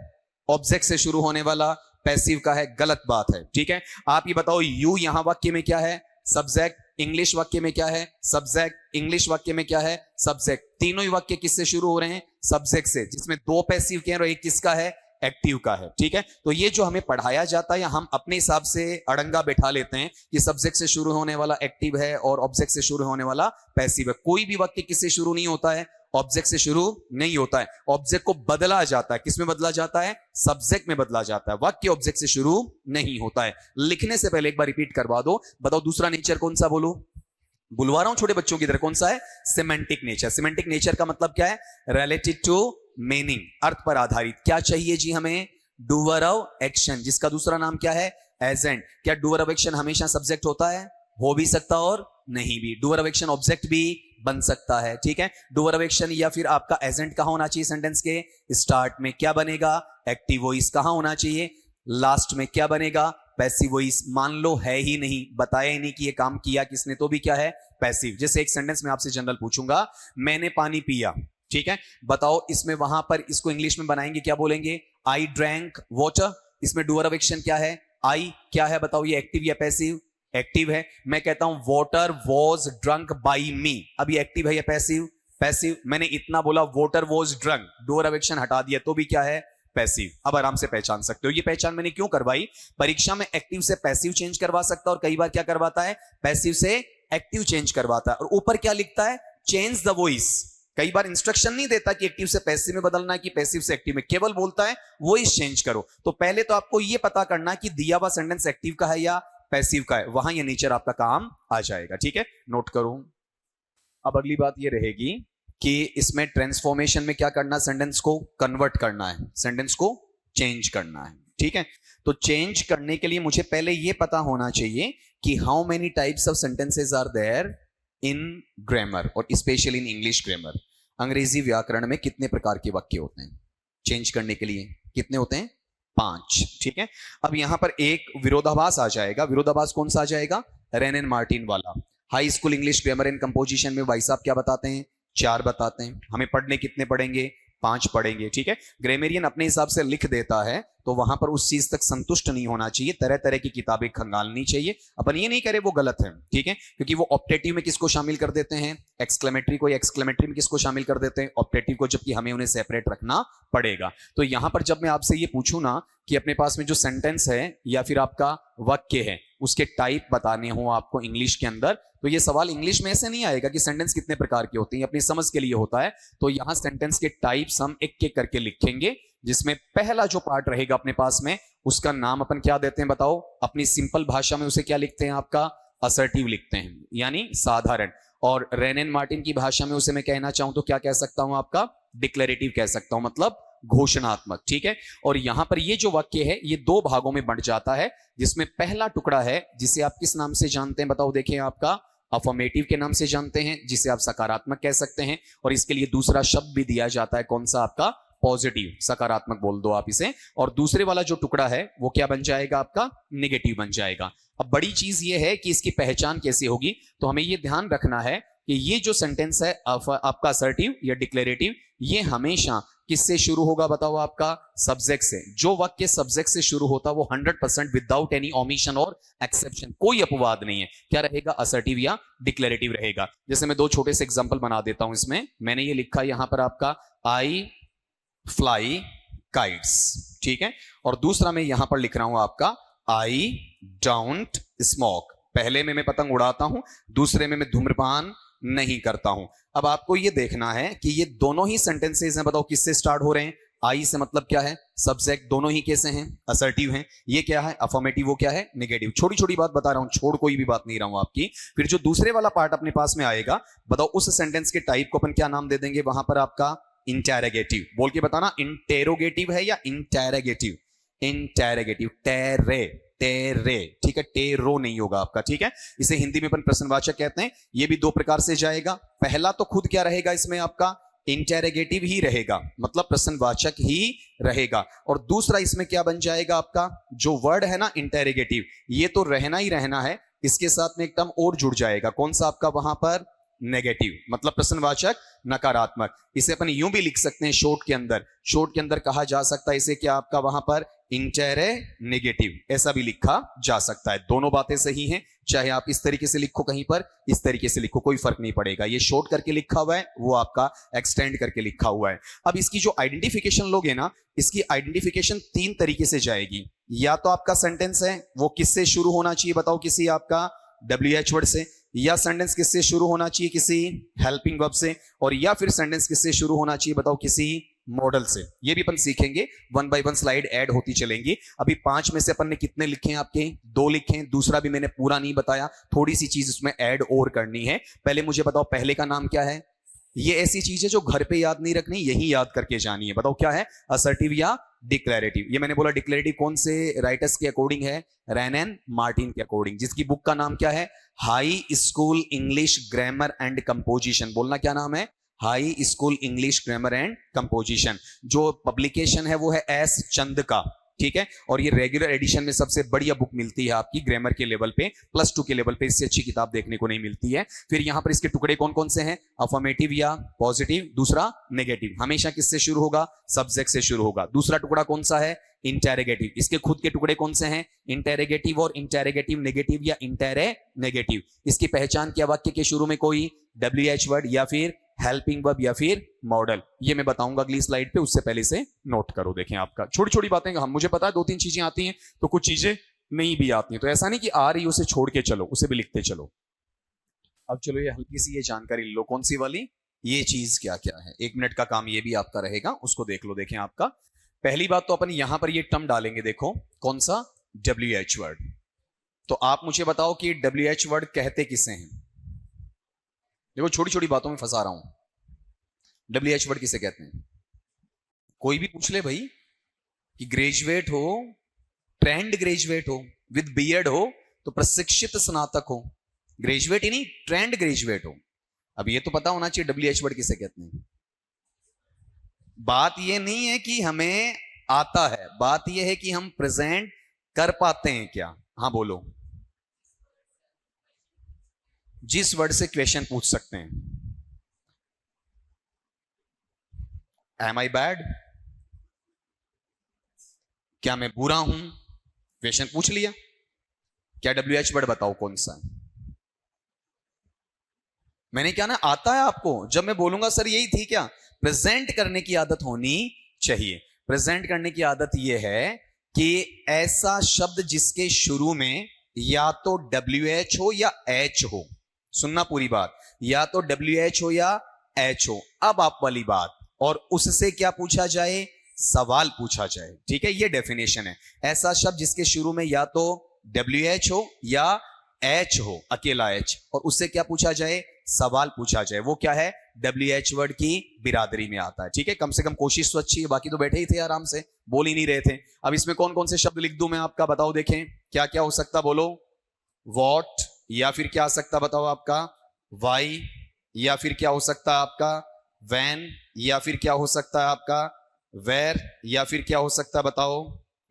ऑब्जेक्ट से शुरू होने वाला पैसिव का है। गलत बात है। ठीक है, आप ये बताओ यू यहां वाक्य में क्या है? सब्जेक्ट। इंग्लिश वाक्य में क्या है? सब्जेक्ट। इंग्लिश वाक्य में क्या है? सब्जेक्ट। तीनों ही वाक्य किससे शुरू हो रहे हैं? सब्जेक्ट से, जिसमें दो पैसिव के हैं और एक किसका है? एक्टिव का है। ठीक है, तो ये जो हमें पढ़ाया जाता है हम अपने हिसाब से अड़ंगा बैठा लेते हैं कि सब्जेक्ट से शुरू होने वाला एक्टिव है और ऑब्जेक्ट से शुरू होने वाला पैसिव है। कोई भी वाक्य किससे शुरू नहीं होता है? ऑब्जेक्ट से शुरू नहीं होता है। ऑब्जेक्ट को बदला जाता है। किसमें बदला जाता है? सब्जेक्ट में बदला जाता है। वाक्य ऑब्जेक्ट से शुरू नहीं होता है। लिखने से पहले एक बार रिपीट करवा दो। बताओ दूसरा नेचर कौन सा बोलो? बुलवा रहा हूं छोटे बच्चों की तरह। कौन सा है? Semantic nature. सिमेंटिक नेचर का मतलब क्या है? रिलेटेड टू मीनिंग, अर्थ पर आधारित। क्या चाहिए जी हमें? डूअर ऑफ एक्शन, जिसका दूसरा नाम क्या है? एजेंट। क्या डूअर ऑफ एक्शन हमेशा सब्जेक्ट होता है? हो भी सकता और नहीं भी। डूअर ऑफ एक्शन ऑब्जेक्ट भी बन सकता है। ठीक है, डूअर ऑफ एक्शन या फिर आपका एजेंट कहां होना चाहिए? सेंटेंस के स्टार्ट में। क्या बनेगा? Active voice. कहां होना चाहिए? लास्ट में। क्या बनेगा? Passive voice. मान लो है ही नहीं, बताया ही नहीं कि ये काम किया किसने, तो भी क्या है? पैसिव। जैसे एक सेंटेंस में आपसे जनरल पूछूंगा, मैंने पानी पिया। ठीक है, बताओ इसमें वहां पर इसको इंग्लिश में बनाएंगे, क्या बोलेंगे? I drank water. इसमें डूअर ऑफ एक्शन क्या है? आई। क्या है बताओ, ये एक्टिव या पैसिव? एक्टिव है। मैं कहता हूं वाटर वॉज ड्रंक बाई मी, अब ये एक्टिव है या पैसिव? पैसिव। मैंने इतना बोला water was drunk, doer of action हटा दिया, तो भी क्या है? पैसिव। अब आराम से पहचान सकते हो। ये पहचान मैंने क्यों करवाई? परीक्षा में एक्टिव से पैसिव चेंज करवा सकता है और कई बार क्या करवाता है? पैसिव से एक्टिव चेंज करवाता है। और ऊपर क्या लिखता है? Change the voice. कई बार इंस्ट्रक्शन नहीं देता कि एक्टिव से पैसिव में बदलना है कि पैसिव से एक्टिव में, केवल बोलता है वॉइस चेंज करो। तो पहले तो आपको यह पता करना कि दिया हुआ सेंटेंस एक्टिव का है या पैसिव का है, वहां ये नेचर आपका काम आ जाएगा। ठीक है, नोट करो। अब अगली बात ये रहेगी कि इसमें ट्रांसफॉर्मेशन में क्या करना? सेंटेंस को कन्वर्ट करना है, सेंटेंस को चेंज करना है। ठीक है, तो चेंज करने के लिए मुझे पहले यह पता होना चाहिए कि how many types of sentences are there in grammar और स्पेशली इन इंग्लिश ग्रामर। अंग्रेजी व्याकरण में कितने प्रकार के वाक्य होते हैं? चेंज करने के लिए कितने होते हैं? 5। ठीक है, अब यहां पर एक विरोधाभास आ जाएगा। विरोधाभास कौन सा आ जाएगा? रेन एंड मार्टिन वाला। High school English grammar and composition में भाई साहब क्या बताते हैं? 4 बताते हैं। हमें पढ़ने कितने पढ़ेंगे? 5 पढ़ेंगे। ठीक है, ग्रामेरियन अपने हिसाब से लिख देता है तो वहां पर उस चीज तक संतुष्ट नहीं होना चाहिए, तरह तरह की किताबें खंगालनी चाहिए। अपन ये नहीं करे वो गलत है। ठीक है, क्योंकि वो ऑप्टेटिव में किसको शामिल कर देते हैं? एक्सक्लेमेटरी को। या एक्सक्लेमेटरी में किसको शामिल कर देते हैं? ऑप्टेटिव को, जबकि हमें उन्हें सेपरेट रखना पड़ेगा। तो यहां पर जब मैं आपसे ये पूछूं ना कि अपने पास में जो सेंटेंस है या फिर आपका वाक्य है उसके टाइप बताने हो आपको इंग्लिश के अंदर, तो ये सवाल इंग्लिश में ऐसे नहीं आएगा कि सेंटेंस कितने प्रकार के होते हैं, अपनी समझ के लिए होता है। तो यहां सेंटेंस के टाइप्स हम एक एक करके लिखेंगे, जिसमें पहला जो पार्ट रहेगा अपने पास में उसका नाम अपन क्या देते हैं बताओ? अपनी सिंपल भाषा में उसे क्या लिखते हैं? आपका असर्टिव लिखते हैं, यानी साधारण। और रेन एंड मार्टिन की भाषा में उसे मैं कहना चाहूं तो क्या कह सकता हूं? आपका डिक्लेरेटिव कह सकता हूं, मतलब घोषणात्मक। ठीक है, और यहां पर ये जो वाक्य है ये 2 भागों में बंट जाता है, जिसमें पहला टुकड़ा है जिसे आप किस नाम से जानते हैं बताओ? देखिए, आपका अफर्मेटिव के नाम से जानते हैं, जिसे आप सकारात्मक कह सकते हैं। और इसके लिए दूसरा शब्द भी दिया जाता है, कौन सा? आपका पॉजिटिव, सकारात्मक बोल दो आप इसे। और दूसरे वाला जो टुकड़ा है वो क्या बन जाएगा? आपका निगेटिव बन जाएगा। अब बड़ी चीज ये है कि इसकी पहचान कैसे होगी, तो हमें ये ध्यान रखना है कि ये जो सेंटेंस है आपका असर्टिव या डिक्लेरेटिव, ये हमेशा किससे शुरू होगा बताओ? आपका सब्जेक्ट से। जो वाक्य सब्जेक्ट से शुरू होता है वो 100% विदाउट एनी ओमिशन और एक्सेप्शन, कोई अपवाद नहीं है, क्या रहेगा? असर्टिव या डिक्लेरेटिव रहेगा। जैसे मैं 2 छोटे से एग्जांपल बना देता हूं। इसमें मैंने ये लिखा यहां पर आपका आई फ्लाई काइट्स। ठीक है, और दूसरा मैं यहां पर लिख रहा हूं आपका आई डोंट स्मोक। पहले में मैं पतंग उड़ाता हूं, दूसरे में मैं धूम्रपान नहीं करता हूं। अब आपको ये देखना है कि ये दोनों ही सेंटेंसेस हैं, बताओ किससे स्टार्ट हो रहे हैं? आई से मतलब क्या है? सब्जेक्ट। दोनों ही कैसे हैं? असर्टिव हैं। ये क्या है? अफर्मेटिव। वो क्या है? नेगेटिव। छोटी छोटी बात बता रहा हूं, छोड़ कोई भी बात नहीं रहा हूं आपकी। फिर जो दूसरे वाला पार्ट अपने पास में आएगा, बताओ उस सेंटेंस के टाइप को अपन क्या नाम दे देंगे? वहां पर आपका इंटेरोगेटिव। बोल के बताना, इंटेरोगेटिव है या इंटेरोगेटिव? इंटेरोगेटिव। टेरे टेरे। ठीक है, टेरो नहीं होगा आपका। ठीक है, इसे हिंदी में अपन प्रश्नवाचक कहते हैं। ये भी 2 प्रकार से जाएगा। पहला तो खुद क्या रहेगा इसमें? आपका इंटेरोगेटिव ही रहेगा, मतलब प्रश्नवाचक ही रहेगा। और दूसरा इसमें क्या बन जाएगा आपका, जो वर्ड है ना इंटेरोगेटिव, ये तो रहना ही रहना है, इसके साथ में एक टर्म और जुड़ जाएगा, कौन सा आपका वहां पर, नेगेटिव, मतलब प्रश्नवाचक नकारात्मक। इसे अपन यूं भी लिख सकते हैं शॉर्ट के अंदर कहा जा सकता है इसे क्या आपका वहां पर, इंटेरोगेटिव, ऐसा भी लिखा जा सकता है। दोनों बातें सही हैं, चाहे आप इस तरीके से लिखो कहीं पर, इस तरीके से लिखो, कोई फर्क नहीं पड़ेगा। ये शॉर्ट करके लिखा हुआ है, वो आपका एक्सटेंड करके लिखा हुआ है। अब इसकी जो आइडेंटिफिकेशन लोगे ना, इसकी आइडेंटिफिकेशन 3 तरीके से जाएगी। या तो आपका सेंटेंस है वो किससे शुरू होना चाहिए बताओ, किसी आपका WH वर्ड से, या सेंटेंस किससे शुरू होना चाहिए, किसी हेल्पिंग वर्ब से, और या फिर सेंटेंस किससे शुरू होना चाहिए बताओ, किसी मॉडल से। ये भी अपन सीखेंगे, 1 बाय 1 स्लाइड ऐड होती चलेंगी। अभी 5 में से अपन ने कितने लिखे हैं आपके, 2 लिखे हैं, दूसरा भी मैंने पूरा नहीं बताया, थोड़ी सी चीज उसमें ऐड और करनी है। पहले मुझे बताओ पहले का नाम क्या है। ये ऐसी चीज है जो घर पे याद नहीं रखनी, यही याद करके जानी है। बताओ क्या है, असर्टिव या डिक्लेरेटिव। ये मैंने बोला डिक्लेरेटिव कौन से राइटर्स के अकॉर्डिंग है, रैन एंड मार्टिन के अकॉर्डिंग, जिसकी बुक का नाम क्या है, high school English grammar and composition. बोलना क्या नाम है, high school English grammar and composition. जो पब्लिकेशन है वो है एस चंद का, ठीक है। और ये रेगुलर एडिशन में सबसे बढ़िया बुक मिलती है आपकी ग्रामर के लेवल पे, +2 के लेवल पे इससे अच्छी किताब देखने को नहीं मिलती है। फिर यहां पर इसके टुकड़े कौन कौन से हैं, अफर्मेटिव या पॉजिटिव, दूसरा नेगेटिव। हमेशा किससे शुरू होगा, सब्जेक्ट से शुरू होगा। दूसरा टुकड़ा कौन सा है, इंटेरोगेटिव। इसके खुद के टुकड़े कौन से हैं, इंटेरोगेटिव और इंटेरोगेटिव नेगेटिव या इंटेरोनेगेटिव। इसकी पहचान क्या, वाक्य के शुरू में कोई WH वर्ड या फिर हेल्पिंग वर्ब या फिर मॉडल, ये मैं बताऊंगा अगली स्लाइड पे, उससे पहले से नोट करो। देखें आपका छोटी छोटी बातें, हम मुझे पता है 2-3 चीजें आती हैं तो कुछ चीजें नहीं भी आती हैं, तो ऐसा नहीं कि आ रही उसे छोड़ के चलो, उसे भी लिखते चलो। अब चलो ये हल्की सी ये जानकारी लो, कौन सी वाली, ये चीज क्या क्या है। 1 मिनट का काम ये भी आपका रहेगा, उसको देख लो। देखें आपका पहली बात तो अपन यहां पर ये टर्म डालेंगे, देखो कौन सा, WH वर्ड। तो आप मुझे बताओ कि WH वर्ड कहते किसे हैं। देखो छोटी छोटी बातों में फंसा रहा हूं। WH वर्ड किसे कहते हैं, कोई भी पूछ ले भाई, कि ग्रेजुएट हो, ट्रेंड ग्रेजुएट हो, विद बीएड हो, तो प्रशिक्षित स्नातक हो, ग्रेजुएट ही नहीं ट्रेंड ग्रेजुएट हो। अब ये तो पता होना चाहिए WH वर्ड किसे कहते हैं। बात ये नहीं है कि हमें आता है, बात ये है कि हम प्रेजेंट कर पाते हैं क्या। हाँ बोलो, जिस वर्ड से क्वेश्चन पूछ सकते हैं, एम आई बैड, क्या मैं बुरा हूं, क्वेश्चन पूछ लिया, क्या WH वर्ड बताओ कौन सा है। मैंने क्या ना, आता है आपको, जब मैं बोलूंगा सर यही थी क्या, प्रेजेंट करने की आदत होनी चाहिए। प्रेजेंट करने की आदत यह है कि ऐसा शब्द जिसके शुरू में या तो WH हो या H हो, सुनना पूरी बात, या तो WH हो या H हो। अब आप वाली बात, और उससे क्या पूछा जाए, सवाल पूछा जाए, ठीक है। ये डेफिनेशन है, ऐसा शब्द जिसके शुरू में या तो WH हो या H हो, अकेला H, और उससे क्या पूछा जाए, सवाल पूछा जाए। वो क्या है, WH वर्ड की बिरादरी में आता है, ठीक है। कम से कम कोशिश तो अच्छी है, बाकी तो बैठे ही थे आराम से, बोल ही नहीं रहे थे। अब इसमें कौन कौन से शब्द लिख दूं मैं आपका, बताओ देखें क्या क्या हो सकता, बोलो। वॉट, या फिर क्या आ सकता बताओ आपका, वाई, या फिर क्या हो सकता है आपका, वैन, या फिर क्या हो सकता है आपका, वेयर, या फिर क्या हो सकता है बताओ,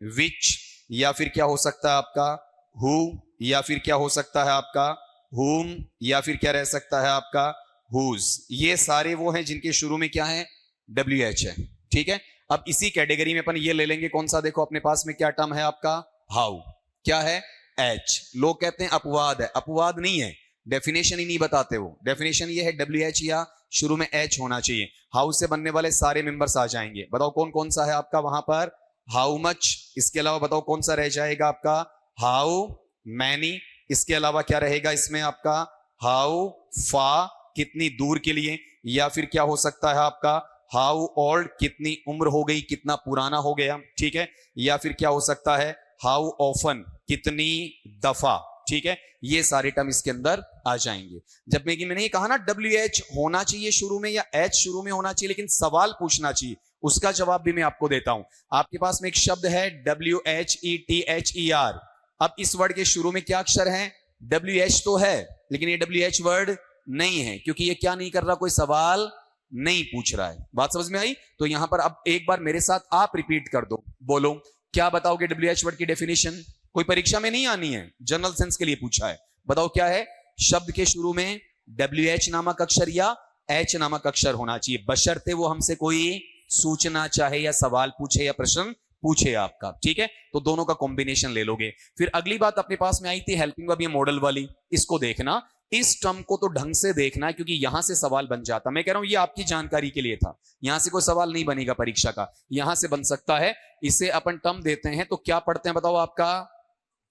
विच, या फिर क्या हो सकता है आपका, हु, या फिर क्या हो सकता है आपका, whom, या फिर क्या रह सकता है आपका, whose। ये सारे वो हैं जिनके शुरू में क्या है, WH है, ठीक है। अब इसी कैटेगरी में अपन ये ले लेंगे, कौन सा, देखो अपने पास में क्या टर्म है आपका, हाउ, क्या है, H। लोग कहते हैं अपवाद है, अपवाद नहीं है, डेफिनेशन ही नहीं बताते वो। डेफिनेशन ये है WH या शुरू में H होना चाहिए। हाउ से बनने वाले सारे मेंबर्स आ जाएंगे, बताओ कौन कौन सा है आपका वहां पर, हाउ मच, इसके अलावा बताओ कौन सा रह जाएगा आपका, हाउ मैनी, इसके अलावा क्या रहेगा इसमें आपका, हाउ फा, कितनी दूर के लिए, या फिर क्या हो सकता है आपका, हाउ ओल्ड, कितनी उम्र हो गई, कितना पुराना हो गया, ठीक है। या फिर क्या हो सकता है, हाउ ऑफन, कितनी दफा, ठीक है। ये सारे टर्म इसके अंदर आ जाएंगे। जब मैंने ये कहा ना WH होना चाहिए शुरू में या H शुरू में होना चाहिए, लेकिन सवाल पूछना चाहिए, उसका जवाब भी मैं आपको देता हूं। आपके पास में एक शब्द है WHETHER। अब इस वर्ड के शुरू में क्या अक्षर है, WH तो है, लेकिन ये WH वर्ड नहीं है, क्योंकि ये क्या नहीं कर रहा, कोई सवाल नहीं पूछ रहा है। बात समझ में आई? तो यहां पर अब एक बार मेरे साथ आप रिपीट कर दो, बोलो क्या बताओगे WH वर्ड की डेफिनेशन? कोई परीक्षा में नहीं आनी है, जनरल सेंस के लिए पूछा है। बताओ क्या है? शब्द के शुरू में WH नामक अक्षर या H नामक अक्षर होना चाहिए, बशर्ते वो हमसे कोई सूचना चाहे या सवाल पूछे या प्रश्न पूछे आपका, ठीक है? तो दोनों का कॉम्बिनेशन ले लोगे। फिर अगली बात अपने पास में आई थी हेल्पिंग वर्ब, ये मॉडल वाली। इसको देखना, इस टर्म को तो ढंग से देखना है, क्योंकि यहां से सवाल बन जाता। मैं कह रहा हूं ये आपकी जानकारी के लिए था, यहां से कोई सवाल नहीं बनेगा परीक्षा का, यहां से बन सकता है। इसे अपन टर्म देते हैं तो क्या पढ़ते हैं बताओ आपका?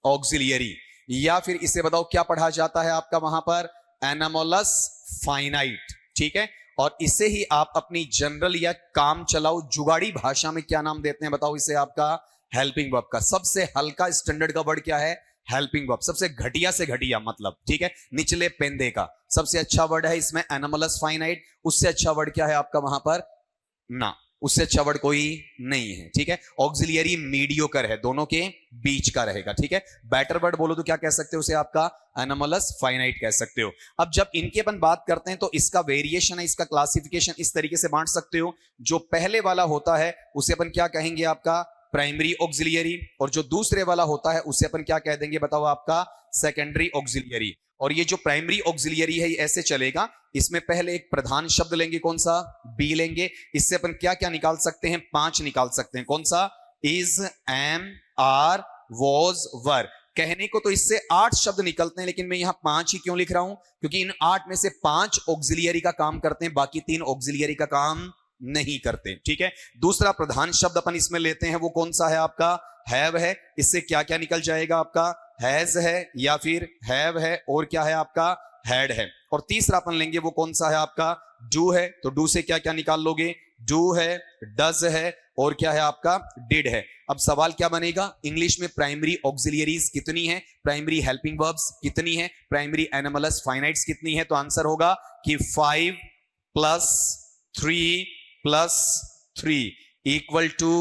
ऑक्सिलियरी। या फिर इसे बताओ क्या पढ़ा जाता है आपका वहां पर? एनामोलस फाइनाइट, ठीक है? और इसे ही आप अपनी जनरल या काम चलाओ जुगाड़ी भाषा में क्या नाम देते हैं बताओ? इसे आपका हेल्पिंग वर्ब का सबसे हल्का स्टैंडर्ड का वर्ड क्या है? Helping verb. सबसे घटिया से घटिया मतलब, ठीक है, निचले पेंदे का सबसे अच्छा वर्ड है इसमें एनामोलस फाइनाइट। उससे अच्छा वर्ड क्या है आपका वहां पर? ना, उससे अच्छा वर्ड कोई नहीं है, ठीक है? ऑक्सिलियरी मीडियोकर है, दोनों के बीच का रहेगा, ठीक है? बेटर वर्ड बोलो तो क्या कह सकते हो उसे? आपका एनामोलस फाइनाइट कह सकते हो। अब जब इनके अपन बात करते हैं तो इसका वेरिएशन है, इसका क्लासिफिकेशन इस तरीके से बांट सकते हो। जो पहले वाला होता है उसे अपन क्या कहेंगे? आपका प्राइमरी ऑक्सिलियरी। और जो दूसरे वाला होता है उसे अपन क्या कह देंगे बताओ? आपका सेकेंडरी ऑक्सिलियरी। और ये जो प्राइमरी ऑक्सिलियरी है ये ऐसे चलेगा, इसमें पहले एक प्रधान शब्द लेंगे, कौन सा? बी लेंगे। इससे अपन क्या क्या निकाल सकते हैं? 5 निकाल सकते हैं। कौन सा? इज, एम, आर, वॉज, वर। कहने को तो इससे 8 शब्द निकलते हैं, लेकिन मैं यहां 5 ही क्यों लिख रहा हूं? क्योंकि इन 8 में से 5 ऑक्सिलियरी का काम करते हैं, बाकी 3 ऑक्सिलियरी का काम नहीं करते, ठीक है? दूसरा प्रधान शब्द अपन इसमें लेते हैं, वो कौन सा है? आपका हैव है। इससे क्या क्या निकल जाएगा? आपका हैज है या फिर हैव है, और क्या है? आपका हैड है। और तीसरा अपन लेंगे, वो कौन सा है? आपका डू है। तो डू से क्या क्या निकाल लोगे? डू है, डज है, और क्या है? आपका डिड है। अब सवाल क्या बनेगा? इंग्लिश में प्राइमरी ऑक्सिलियरीज कितनी है? प्राइमरी हेल्पिंग वर्ब्स कितनी है? प्राइमरी एनामोलस फाइनाइट्स कितनी है? तो आंसर होगा कि 5 + 3 + 3 =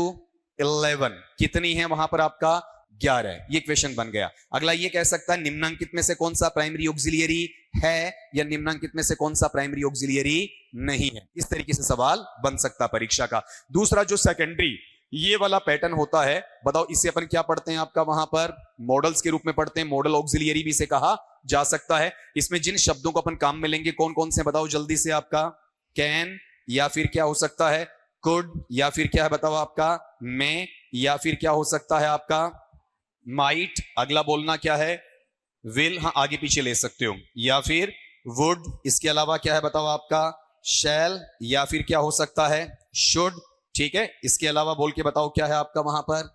11। कितनी है वहां पर? आपका 11 है। ये क्वेश्चन बन गया। अगला ये कह सकता है निम्नांकित में से कौन सा प्राइमरी ऑक्सिलियरी है, या निम्नांकित में से कौन सा प्राइमरी ऑक्सिलियरी नहीं है। इस तरीके से सवाल बन सकता परीक्षा का। दूसरा जो सेकेंडरी ये वाला पैटर्न होता है, बताओ इसे अपन क्या पढ़ते हैं? आपका वहां पर मॉडल्स के रूप में पढ़ते हैं, मॉडल ऑक्सिलियरी भी इसे कहा जा सकता है। इसमें जिन शब्दों को अपन काम में लेंगे कौन कौन से बताओ जल्दी से? आपका कैन, या फिर क्या हो सकता है? कुड, या फिर क्या है बताओ? आपका मे, या फिर क्या हो सकता है? आपका माइट। अगला बोलना क्या है? विल, हाँ आगे पीछे ले सकते हो, या फिर वुड। इसके अलावा क्या है बताओ? आपका शैल, या फिर क्या हो सकता है? शुड, ठीक है? इसके अलावा बोल के बताओ क्या है आपका वहां पर?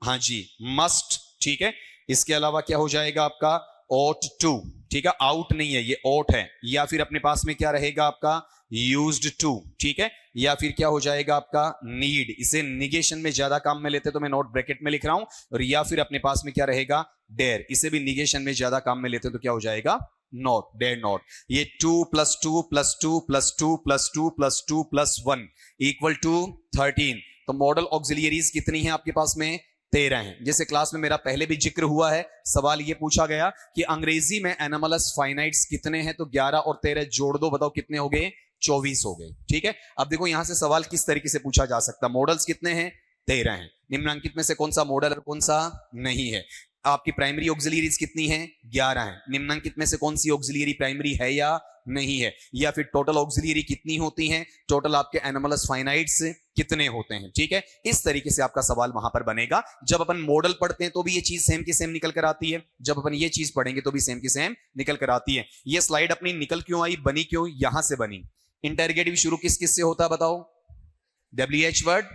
हाँ जी, मस्ट, ठीक है? इसके अलावा क्या हो जाएगा आपका? ought to, ठीक है? आउट नहीं है, ये ought है। या फिर अपने पास में क्या रहेगा आपका? used to, ठीक है? या फिर क्या हो जाएगा आपका? नीड। इसे निगेशन में ज्यादा काम में लेते तो मैं नोट ब्रैकेट में लिख रहा हूं। और या फिर अपने पास में क्या रहेगा? डेयर। इसे भी निगेशन में ज्यादा काम में लेते तो क्या हो जाएगा? Not, dare not. ये 2 + 2 + 2 + 2 + 2 + 2 + 1 = 13। तो मॉडल ऑक्सिलियरीज कितनी है आपके पास में? 13 हैं। जैसे क्लास में मेरा पहले भी जिक्र हुआ है, सवाल ये पूछा गया कि अंग्रेजी में एनामोलस फाइनाइट्स कितने हैं? तो 11 और 13 जोड़ दो, बताओ कितने हो गए? 24 हो गए, ठीक है? अब देखो यहां से सवाल किस तरीके से पूछा जा सकता है। मॉडल्स कितने हैं? 13 हैं। निम्नांकित में से कौन सा मॉडल और कौन सा नहीं है? आपकी प्राइमरी ऑक्सिलियरीज कितनी हैं? 11 हैं। निम्नांकित में से कौन सी ऑक्सिलियरी प्राइमरी है या नहीं है? या फिर टोटल ऑक्सिलियरी कितनी होती हैं? टोटल आपके एनामोलस फाइनाइट्स कितने होते हैं, ठीक है? इस तरीके से आपका सवाल वहां पर बनेगा। जब अपन मॉडल पढ़ते हैं तो भी ये चीज सेम की सेम निकल कर आती है, जब अपन ये चीज पढ़ेंगे तो भी सेम की सेम निकल कर आती है। ये स्लाइड अपनी निकल क्यों आई, बनी क्यों? यहां से बनी। इंटरगेटिव शुरू किस किस से होता है बताओ? WH वर्ड,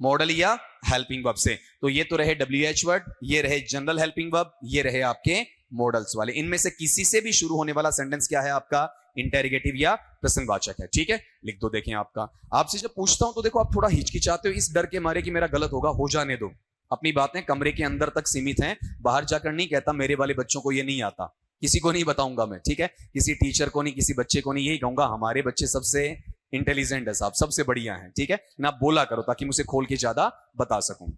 मॉडल या हेल्पिंग वर्ब से। तो ये तो रहे WH वर्ड, ये रहे जनरल हेल्पिंग वर्ब, ये रहे आपके मॉडल्स वाले। इनमें से किसी से भी शुरू होने वाला सेंटेंस क्या है? आपका इंटरगेटिव या प्रश्नवाचक है, ठीक है? लिख दो। देखें आपका, आपसे जब पूछता हूं तो देखो आप थोड़ा हिचकिचाते हो इस डर के मारे कि मेरा गलत होगा। हो जाने दो, अपनी बातें कमरे के अंदर तक सीमित हैं, बाहर जाकर नहीं कहता। मेरे वाले बच्चों को ये नहीं आता, किसी को नहीं बताऊंगा मैं, ठीक है? किसी टीचर को नहीं, किसी बच्चे को नहीं, यही कहूंगा हमारे बच्चे सबसे इंटेलिजेंट है साहब, सबसे बढ़िया है, ठीक है ना? बोला करो ताकि मुझे खोल के ज्यादा बता सकूं।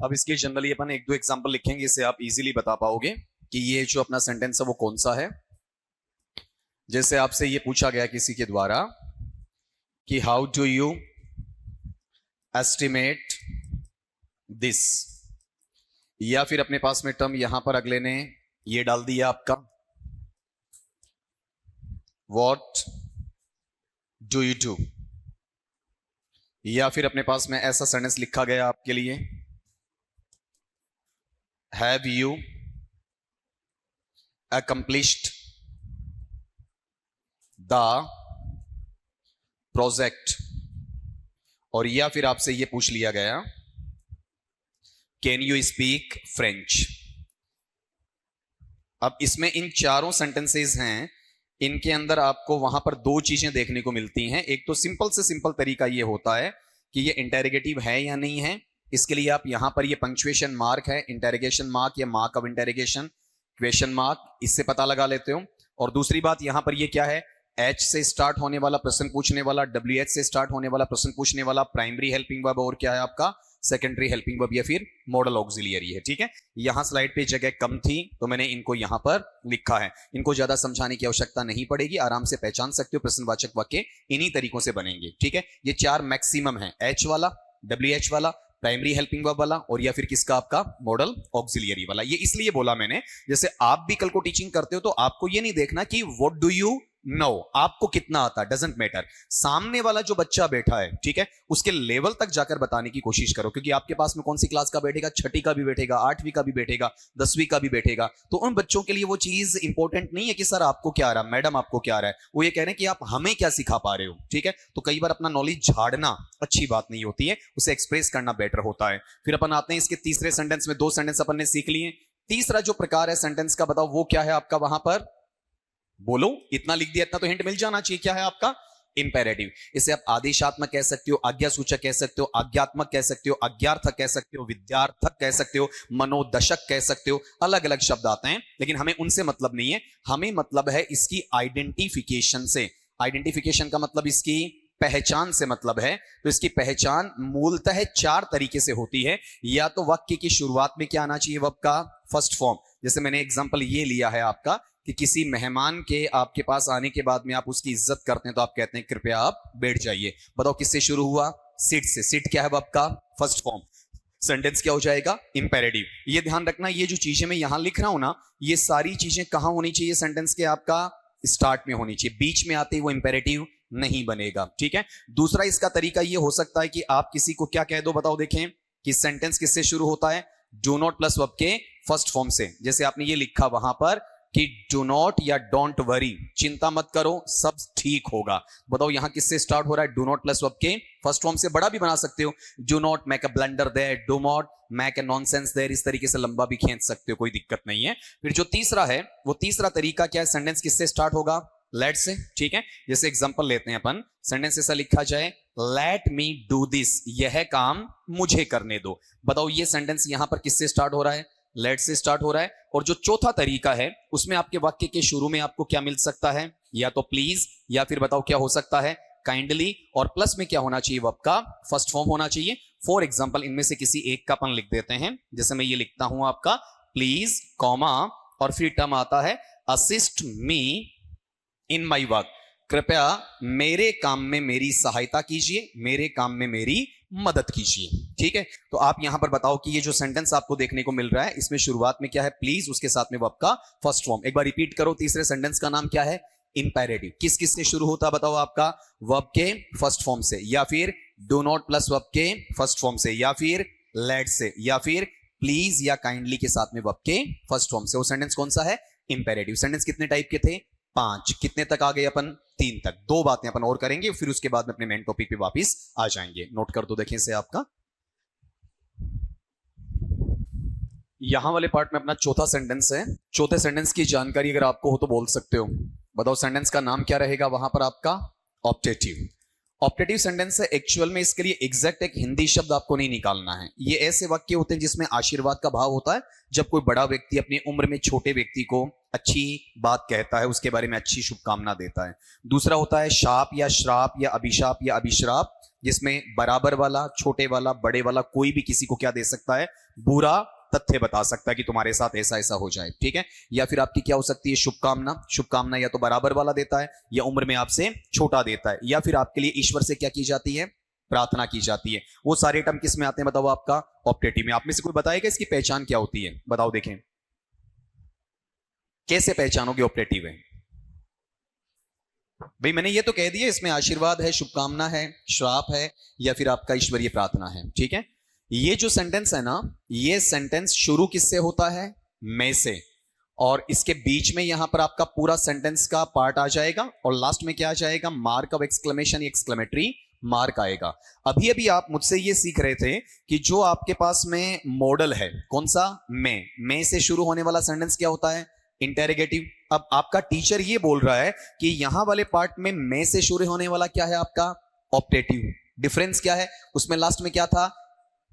अब इसके जनरली अपन 1-2 एग्जांपल लिखेंगे, इससे आप इजीली बता पाओगे कि ये जो अपना सेंटेंस है वो कौन सा है। जैसे आपसे ये पूछा गया किसी के द्वारा कि how do you estimate this, या फिर अपने पास में टर्म यहां पर अगले ने ये डाल दिया आपका व्हाट डू यू डू, या फिर अपने पास में ऐसा सेंटेंस लिखा गया आपके लिए, have you accomplished the project, और या फिर आपसे यह पूछ लिया गया कैन यू स्पीक फ्रेंच। अब इसमें इन चारों सेंटेंसेस हैं, इनके अंदर आपको वहां पर दो चीजें देखने को मिलती हैं। एक तो सिंपल से सिंपल तरीका यह होता है कि ये इंटेरोगेटिव है या नहीं है, इसके लिए आप यहां पर ये पंक्चुएशन मार्क है, इंटेरोगेशन मार्क या mark of interrogation, question mark, इससे पता लगा लेते हो। और दूसरी बात यहां पर ये क्या है, H से स्टार्ट होने वाला प्रश्न पूछने वाला, WH से स्टार्ट होने वाला प्रश्न पूछने वाला, प्राइमरी हेल्पिंग वर्ब और क्या है आपका सेकेंडरी हेल्पिंग वर्ब या फिर मॉडल ऑक्सिलियरी है। ठीक है, यहां स्लाइड पे जगह कम थी तो मैंने इनको यहां पर लिखा है, इनको ज्यादा समझाने की आवश्यकता नहीं पड़ेगी, आराम से पहचान सकते हो। प्रश्नवाचक वाक्य इन्हीं तरीकों से बनेंगे। ठीक है, ये चार मैक्सिमम है, H वाला, WH वाला, प्राइमरी हेल्पिंग वर्ब वाला और या फिर किसका आपका मॉडल ऑक्सिलियरी वाला। ये इसलिए बोला मैंने, जैसे आप भी कल को टीचिंग करते हो तो आपको ये नहीं देखना कि व्हाट डू यू नो, आपको कितना आता है, डजंट मैटर। सामने वाला जो बच्चा बैठा है, ठीक है, उसके लेवल तक जाकर बताने की कोशिश करो, क्योंकि आपके पास में कौन सी क्लास का बैठेगा, छठी का भी बैठेगा, 8वीं का भी बैठेगा, 10वीं का भी बैठेगा। तो उन बच्चों के लिए वो चीज इंपॉर्टेंट नहीं है कि सर आपको क्या आ रहा है, मैडम आपको क्या आ रहा है, वो ये कह रहे हैं कि आप हमें क्या सिखा पा रहे हो। ठीक है, तो कई बार अपना नॉलेज झाड़ना अच्छी बात नहीं होती है, उसे एक्सप्रेस करना बेटर होता है। फिर अपन आते हैं इसके तीसरे सेंटेंस में, दो सेंटेंस अपन ने सीख लिए। तीसरा जो प्रकार है सेंटेंस का, बताओ वो क्या है आपका, वहां पर बोलो, इतना लिख दिया, इतना तो हिंट मिल जाना चाहिए। क्या है आपका इंपेरेटिव। इसे आप आदेशात्मक कह सकते हो, आज्ञा सूचक कह सकते हो, आज्ञात्मक कह सकते हो, आज्ञार्थक कह सकते हो, विद्यार्थक कह सकते हो, मनोदशक कह सकते हो, अलग अलग शब्द आते हैं, लेकिन हमें उनसे मतलब नहीं है, हमें मतलब है इसकी आइडेंटिफिकेशन से। आइडेंटिफिकेशन का मतलब इसकी पहचान से मतलब है। तो इसकी पहचान मूलतः चार तरीके से होती है। या तो वाक्य की शुरुआत में क्या आना चाहिए, वर्ब का फर्स्ट फॉर्म, जैसे मैंने एग्जांपल ये लिया है आपका कि किसी मेहमान के आपके पास आने के बाद में आप उसकी इज्जत करते हैं तो आप कहते हैं कृपया आप बैठ जाइए। बताओ किससे शुरू हुआ, सिट से। सिट क्या है वर्ब का फर्स्ट फॉर्म, सेंटेंस क्या हो जाएगा, इंपेरेटिव। ये ध्यान रखना, ये जो चीजें मैं यहां लिख रहा हूं ना, ये सारी चीजें कहां होनी चाहिए, सेंटेंस के आपका स्टार्ट में होनी चाहिए, बीच में आते ही वो इंपेरेटिव नहीं बनेगा। ठीक है, दूसरा इसका तरीका ये हो सकता है कि आप किसी को क्या कह दो, बताओ देखें कि सेंटेंस किससे शुरू होता है, डू नॉट प्लस वर्ब के फर्स्ट फॉर्म से। जैसे आपने ये लिखा वहां पर कि डू नॉट या डोंट वरी, चिंता मत करो सब ठीक होगा। बताओ यहां किससे स्टार्ट हो रहा है, डू नॉट प्लस वर्ब के फर्स्ट फॉर्म से। बड़ा भी बना सकते हो, do not make a blunder there, do not make a nonsense there, इस तरीके से लंबा भी खींच सकते हो, कोई दिक्कत नहीं है। फिर जो तीसरा है, वो तीसरा तरीका क्या है, सेंटेंस किससे स्टार्ट होगा, लेट से। ठीक है, जैसे एग्जांपल लेते हैं अपन, सेंटेंस ऐसा लिखा जाए, लेट मी डू दिस, यह काम मुझे करने दो। बताओ ये सेंटेंस यहां पर किससे स्टार्ट हो रहा है, लेट से स्टार्ट हो रहा है। और जो चौथा तरीका है, उसमें आपके वाक्य के शुरू में आपको क्या मिल सकता है, या तो प्लीज, या फिर बताओ क्या हो सकता है, काइंडली, और प्लस में क्या होना चाहिए, वर्ब का फर्स्ट फॉर्म होना चाहिए। फॉर एग्जांपल इनमें से किसी एक का अपन लिख देते हैं, जैसे मैं ये लिखता हूं आपका प्लीज कॉमा, और फिर टर्म आता है assist me in my work, कृपया मेरे काम में मेरी सहायता कीजिए, मेरे काम में मेरी मदद कीजिए। ठीक है, तो आप यहां पर बताओ कि ये जो सेंटेंस आपको देखने को मिल रहा है, इसमें शुरुआत में क्या है, प्लीज, उसके साथ में वर्ब का फर्स्ट फॉर्म। एक बार रिपीट करो, तीसरे सेंटेंस का नाम क्या है, इंपेरेटिव। किस किस से शुरू होता है बताओ, आपका वर्ब के फर्स्ट फॉर्म से, या फिर डू नॉट प्लस वर्ब के फर्स्ट फॉर्म से, या फिर लेट से, या फिर प्लीज या काइंडली के साथ में वर्ब के फर्स्ट फॉर्म से। वो सेंटेंस कौन सा है, इंपेरेटिव। सेंटेंस कितने टाइप के थे, 5। कितने तक आ गए अपन, 3 तक। 2 बातें अपन और करेंगे, फिर उसके बाद में अपने मेन टॉपिक पे वापस आ जाएंगे। नोट कर दो, देखें से आपका यहां वाले पार्ट में अपना चौथा सेंटेंस है। चौथे सेंटेंस की जानकारी अगर आपको हो तो बोल सकते हो। बताओ सेंटेंस का नाम क्या रहेगा वहां पर आपका, ऑप्टेटिव। ऑप्टेटिव सेंटेंस है। एक्चुअल में इसके लिए एग्जैक्ट एक हिंदी शब्द आपको नहीं निकालना है। ये ऐसे वाक्य होते हैं जिसमें आशीर्वाद का भाव होता है। जब कोई बड़ा व्यक्ति अपनी उम्र में छोटे व्यक्ति को अच्छी बात कहता है, उसके बारे में अच्छी शुभकामना देता है। दूसरा होता है शाप या श्राप या अभिशाप या अभिश्राप, जिसमें बराबर वाला, छोटे वाला, बड़े वाला कोई भी किसी को क्या दे सकता है, बुरा तथ्य बता सकता है कि तुम्हारे साथ ऐसा ऐसा हो जाए, ठीक है। या फिर आपकी क्या हो सकती है, शुभकामना। शुभकामना या तो बराबर वाला देता है या उम्र में आपसे छोटा देता है, या फिर आपके लिए ईश्वर से क्या की जाती है, प्रार्थना की जाती है। वो सारे टर्म किस में आते हैं बताओ, आपका ऑप्टेटिव में। आप में से कोई बताएगा इसकी पहचान क्या होती है, बताओ देखें, कैसे पहचानोगे ऑप्टेटिव है। भाई मैंने ये तो कह दिया, इसमें आशीर्वाद है, शुभकामना है, श्राप है, या फिर आपका ईश्वरीय प्रार्थना है, ठीक है। ये जो सेंटेंस है ना, ये सेंटेंस शुरू किससे होता है, मैं से, और इसके बीच में यहां पर आपका पूरा सेंटेंस का पार्ट आ जाएगा, और लास्ट में क्या आ जाएगा, mark of exclamation, exclamatory mark आएगा। अभी अभी आप मुझसे ये सीख रहे थे कि जो आपके पास में मॉडल है, कौन सा, मैं से शुरू होने वाला सेंटेंस क्या होता है, इंटेरोगेटिव। अब आपका टीचर ये बोल रहा है कि यहां वाले पार्ट में मैं से शुरू होने वाला क्या है, आपका ऑप्टेटिव। डिफरेंस क्या है, उसमें लास्ट में क्या था,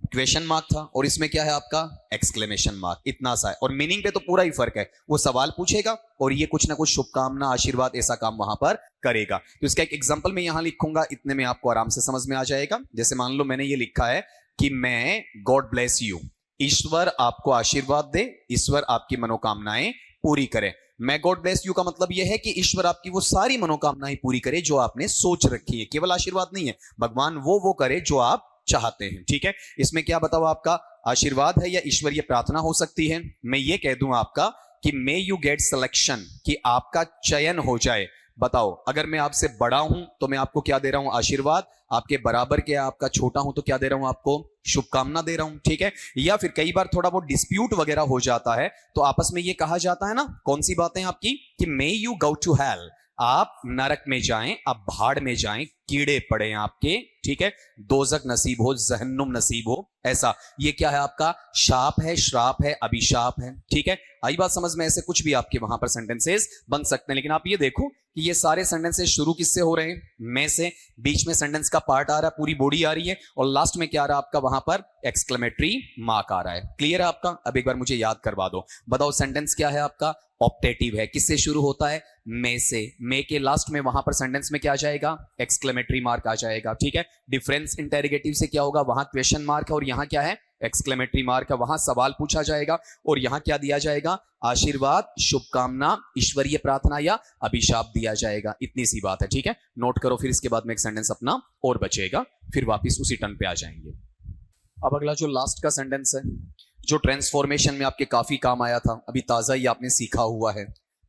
क्वेश्चन मार्क था, और इसमें क्या है आपका एक्सक्लेमेशन मार्क। इतना सा है, और मीनिंग पे तो पूरा ही फर्क है। वो सवाल पूछेगा और ये कुछ ना कुछ शुभकामना, आशीर्वाद, ऐसा काम वहां पर करेगा। तो इसका एक एग्जांपल मैं यहां लिखूंगा, इतने में आपको आराम से समझ में आ जाएगा। जैसे मान लो मैंने ये लिखा है कि मैं, गॉड ब्लेस यू, ईश्वर आपको आशीर्वाद दे, ईश्वर आपकी मनोकामनाएं पूरी करे। मैं गॉड ब्लेस यू का मतलब यह है कि ईश्वर आपकी वो सारी मनोकामनाएं पूरी करे जो आपने सोच रखी है। केवल आशीर्वाद नहीं है, भगवान वो करे जो आप चाहते हैं, ठीक है। इसमें क्या बताओ, आपका आशीर्वाद है या ईश्वरीय प्रार्थना हो सकती है। मैं ये कह दूं आपका कि मे यू गेट सिलेक्शन, कि आपका चयन हो जाए। बताओ, अगर मैं आपसे बड़ा हूं तो मैं आपको क्या दे रहा हूं, आशीर्वाद। आपके बराबर के, आपका छोटा हूं तो क्या दे रहा हूं, आपको शुभकामना दे रहा हूं, ठीक है। या फिर कई बार थोड़ा बहुत डिस्प्यूट वगैरह हो जाता है तो आपस में ये कहा जाता है ना, कौन सी बातें आपकी, कि may you go to hell, आप नरक में जाएं, आप भाड़ में जाएं, कीड़े पड़े आपके, ठीक है, दोजक नसीब हो, जहन्नुम नसीब हो, ऐसा। ये क्या है, आपका शाप है, श्राप है, अभिशाप है, ठीक है। आई बात समझ में। ऐसे कुछ भी आपके वहां पर सेंटेंसेस बन सकते हैं, लेकिन आप ये देखो कि ये सारे सेंटेंसेस शुरू किससे हो रहे हैं, मैं से, बीच में सेंटेंस का पार्ट आ रहा है, पूरी बॉडी आ रही है, और लास्ट में क्या आ रहा है आपका, वहां पर एक्सक्लेमेटरी मार्क आ रहा है। क्लियर है आपका। अब एक बार मुझे याद करवा दो, बताओ सेंटेंस क्या है आपका, ऑप्टेटिव है, किससे शुरू होता है, मैं से। मैं के लास्ट में वहां पर सेंटेंस में क्या आ जाएगा, एक्सक्लेमेटरी मार्क आ जाएगा, ठीक है। डिफरेंस इंटेरोगेटिव से क्या होगा, वहां क्वेश्चन मार्क है और यहां क्या है, एक्सक्लेमेटरी मार्क है, वहां सवाल पूछा जाएगा, और यहां क्या दिया जाएगा, आशीर्वाद, शुभकामना, ईश्वरीय प्रार्थना या अभिशाप दिया जाएगा। इतनी सी बात है, ठीक है। नोट करो, फिर इसके बाद में एक सेंटेंस अपना और बचेगा, फिर वापिस उसी टर्न पे आ जाएंगे। अब अगला जो लास्ट का सेंटेंस है, जो ट्रांसफॉर्मेशन में आपके काफी काम आया था, अभी ताजा ही आपने सीखा हुआ है,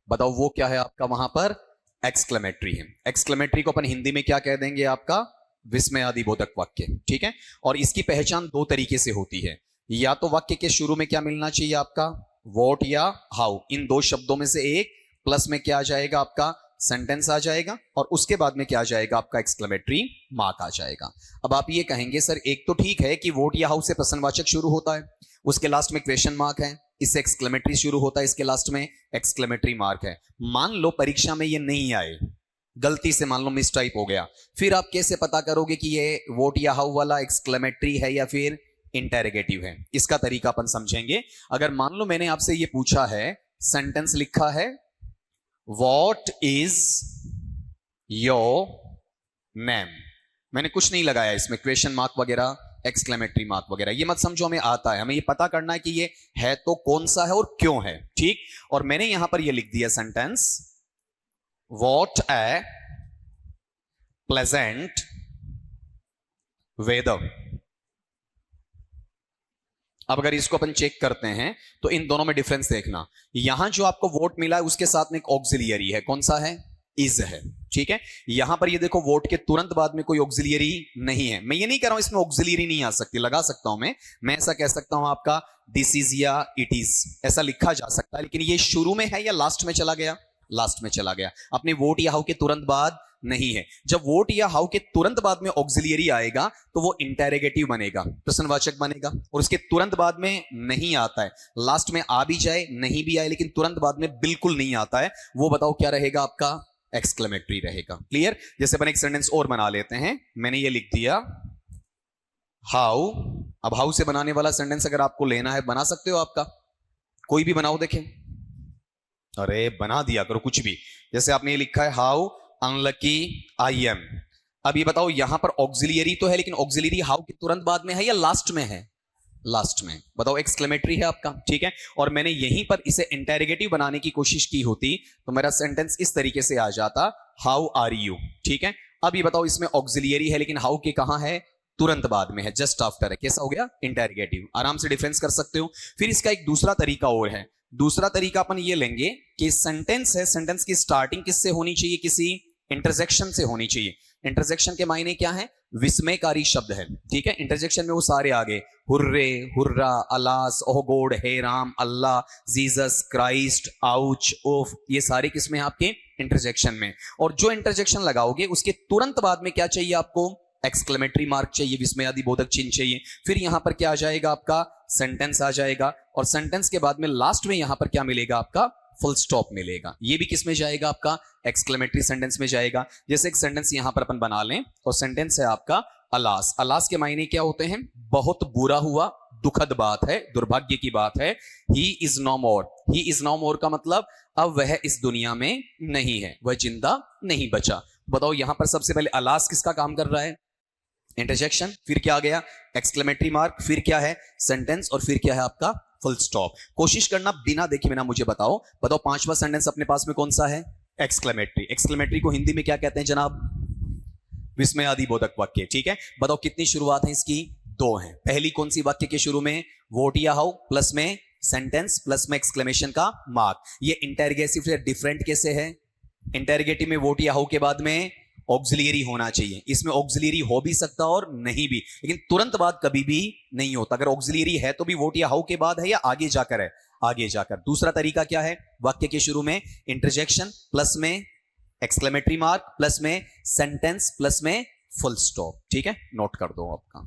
बताओ वो क्या है आपका, वहां पर एक्सक्लेमेटरी है। एक्सक्लेमेटरी को अपन हिंदी में क्या कह देंगे, आपका विस्मयादिबोधक वाक्य, ठीक है। और इसकी पहचान दो तरीके से होती है, या तो वाक्य के शुरू में क्या मिलना चाहिए आपका, व्हाट या हाउ, इन दो शब्दों में से एक, प्लस में क्या आ जाएगा आपका, सेंटेंस आ जाएगा, और उसके बाद में क्या आ जाएगा आपका, एक्सक्लेमेटरी मार्क आ जाएगा। अब आप ये कहेंगे सर एक तो ठीक है कि व्हाट या हाउ से प्रश्नवाचक शुरू होता है, उसके लास्ट में क्वेश्चन मार्क है, इससे एक्सक्लेमेटरी शुरू होता है, इसके लास्ट में एक्सक्लेमेटरी मार्क है। मान लो परीक्षा में ये नहीं आए, गलती से मान लो मिस टाइप हो गया, फिर आप कैसे पता करोगे कि ये व्हाट या हाउ वाला एक्सक्लेमेटरी है या फिर इंटेरोगेटिव है। इसका तरीका अपन समझेंगे। अगर मान लो मैंने आपसे ये पूछा है, सेंटेंस लिखा है व्हाट इज योर नेम, मैंने कुछ नहीं लगाया इसमें क्वेश्चन मार्क वगैरह, एक्सक्लेमेटरी मार्क वगैरह, ये मत समझो, हमें आता है, हमें ये पता करना है कि ये है तो कौन सा है और क्यों है, ठीक। और मैंने यहां पर ये लिख दिया sentence, what a pleasant weather. अब अगर इसको अपन चेक करते हैं तो इन दोनों में डिफरेंस देखना, यहां जो आपको वोट मिला है उसके साथ में एक ऑक्सिलियरी है, कौन सा है, इज है, ठीक है। यहां पर ये देखो वोट के तुरंत बाद में कोई ऑक्सिलियरी नहीं है। मैं ये नहीं कह रहा हूं इसमें ऑक्सिलियरी नहीं आ सकती, लगा सकता हूं मैं ऐसा कह सकता हूं आपका दिस इज या इट इज, ऐसा लिखा जा सकता है, लेकिन ये शुरू में है या लास्ट में चला गया, लास्ट में चला गया। अपने वोट या हाउ के तुरंत बाद नहीं है। जब वोट या हाउ के तुरंत बाद में ऑक्सिलियरी आएगा तो वो इंटेरोगेटिव बनेगा, प्रश्नवाचक बनेगा, और उसके तुरंत बाद में नहीं आता है, लास्ट में आ भी जाए नहीं भी आए लेकिन तुरंत बाद में बिल्कुल नहीं आता है, वो बताओ क्या रहेगा आपका, एक्सक्लेमेटरी रहेगा। क्लियर। जैसे अपन एक सेंटेंस और बना लेते हैं, मैंने ये लिख दिया हाउ। अब हाउ से बनाने वाला सेंटेंस अगर आपको लेना है बना सकते हो, आपका कोई भी बनाओ, देखें, अरे बना दिया करो कुछ भी। जैसे आपने ये लिखा है हाउ अनलकी आई एम। अब ये बताओ यहां पर ऑक्सिलियरी तो है, लेकिन ऑक्सिलियरी हाउ के तुरंत बाद में है या लास्ट में है, लास्ट में। बताओ एक्सक्लेमेटरी है आपका, ठीक है। और मैंने यहीं पर इसे इंटेरोगेटिव बनाने की कोशिश की होती तो मेरा सेंटेंस इस तरीके से आ जाता, हाउ आर यू, ठीक है। अब ये बताओ इसमें ऑक्सिलियरी है लेकिन हाउ के कहां है, तुरंत बाद में है, जस्ट आफ्टर है। कैसा हो गया, इंटेरोगेटिव। आराम से डिफरेंस कर सकते हो। फिर इसका एक दूसरा तरीका और है। दूसरा तरीका अपन ये लेंगे कि सेंटेंस है, सेंटेंस की स्टार्टिंग किससे होनी चाहिए, किसी इंटरजेक्शन से होनी चाहिए। इंटरजेक्शन के मायने क्या है, विस्मयकारी शब्द है, ठीक है। इंटरजेक्शन में वो सारे आगे, हुर्रे, हुर्रा, अलास, ओह गॉड, हे राम, अल्लाह, जीसस क्राइस्ट, आउच, ओफ, ये सारे किसमें आपके इंटरजेक्शन में। और जो इंटरजेक्शन लगाओगे उसके तुरंत बाद में क्या चाहिए आपको, एक्सक्लेमेटरी मार्क चाहिए, विस्मयादि बोधक चिन्ह चाहिए। फिर यहां पर क्या आ जाएगा आपका, सेंटेंस आ जाएगा। और सेंटेंस के बाद में लास्ट में यहां पर क्या मिलेगा आपका, फुल स्टॉप मिलेगा। ये भी किस में जाएगा आपका, एक्सक्लेमेटरी सेंटेंस में जाएगा। जैसे एक सेंटेंस यहां पर अपन बना लें और सेंटेंस है आपका अलास। अलास के मायने क्या होते हैं, बहुत बुरा हुआ, दुखद बात है, दुर्भाग्य की बात है। He is no more, he is no more का मतलब अब वह इस दुनिया में नहीं है, वह जिंदा नहीं बचा। बताओ यहां पर सबसे पहले अलास किसका काम कर रहा है, इंटरजेक्शन, फिर क्या आ गया, एक्सक्लेमेटरी मार्क, फिर क्या है, सेंटेंस, और फिर क्या है आपका फुल स्टॉप। कोशिश करना बिना देखे बिना मुझे बताओ पांचवा सेंटेंस अपने पास में कौन सा है, एक्सक्लेमेटरी। एक्सक्लेमेटरी को हिंदी में क्या कहते हैं जनाब, विस्मयादि बोधक वाक्य, ठीक है। बताओ कितनी शुरुआत है इसकी, दो हैं। पहली कौन सी वाक्य के शुरू में, वोट या हाउ प्लस में सेंटेंस प्लस में एक्सक्लेमेशन का मार्क। ये इंटेरोगेटिव से डिफरेंट कैसे है, इंटेरोगेटिव में वोट या हाउ के बाद में ऑक्सिलियरी होना चाहिए, इसमें ऑक्सिलियरी हो भी सकता और नहीं भी, लेकिन तुरंत बाद कभी भी नहीं होता। अगर ऑक्सिलियरी है तो भी वोट या हाउ के बाद है या आगे जाकर है, आगे जाकर। दूसरा तरीका क्या है, वाक्य के शुरू में इंटरजेक्शन प्लस में एक्सक्लेमेटरी मार्क प्लस में सेंटेंस प्लस में फुल स्टॉप, ठीक है। नोट कर दो आपका।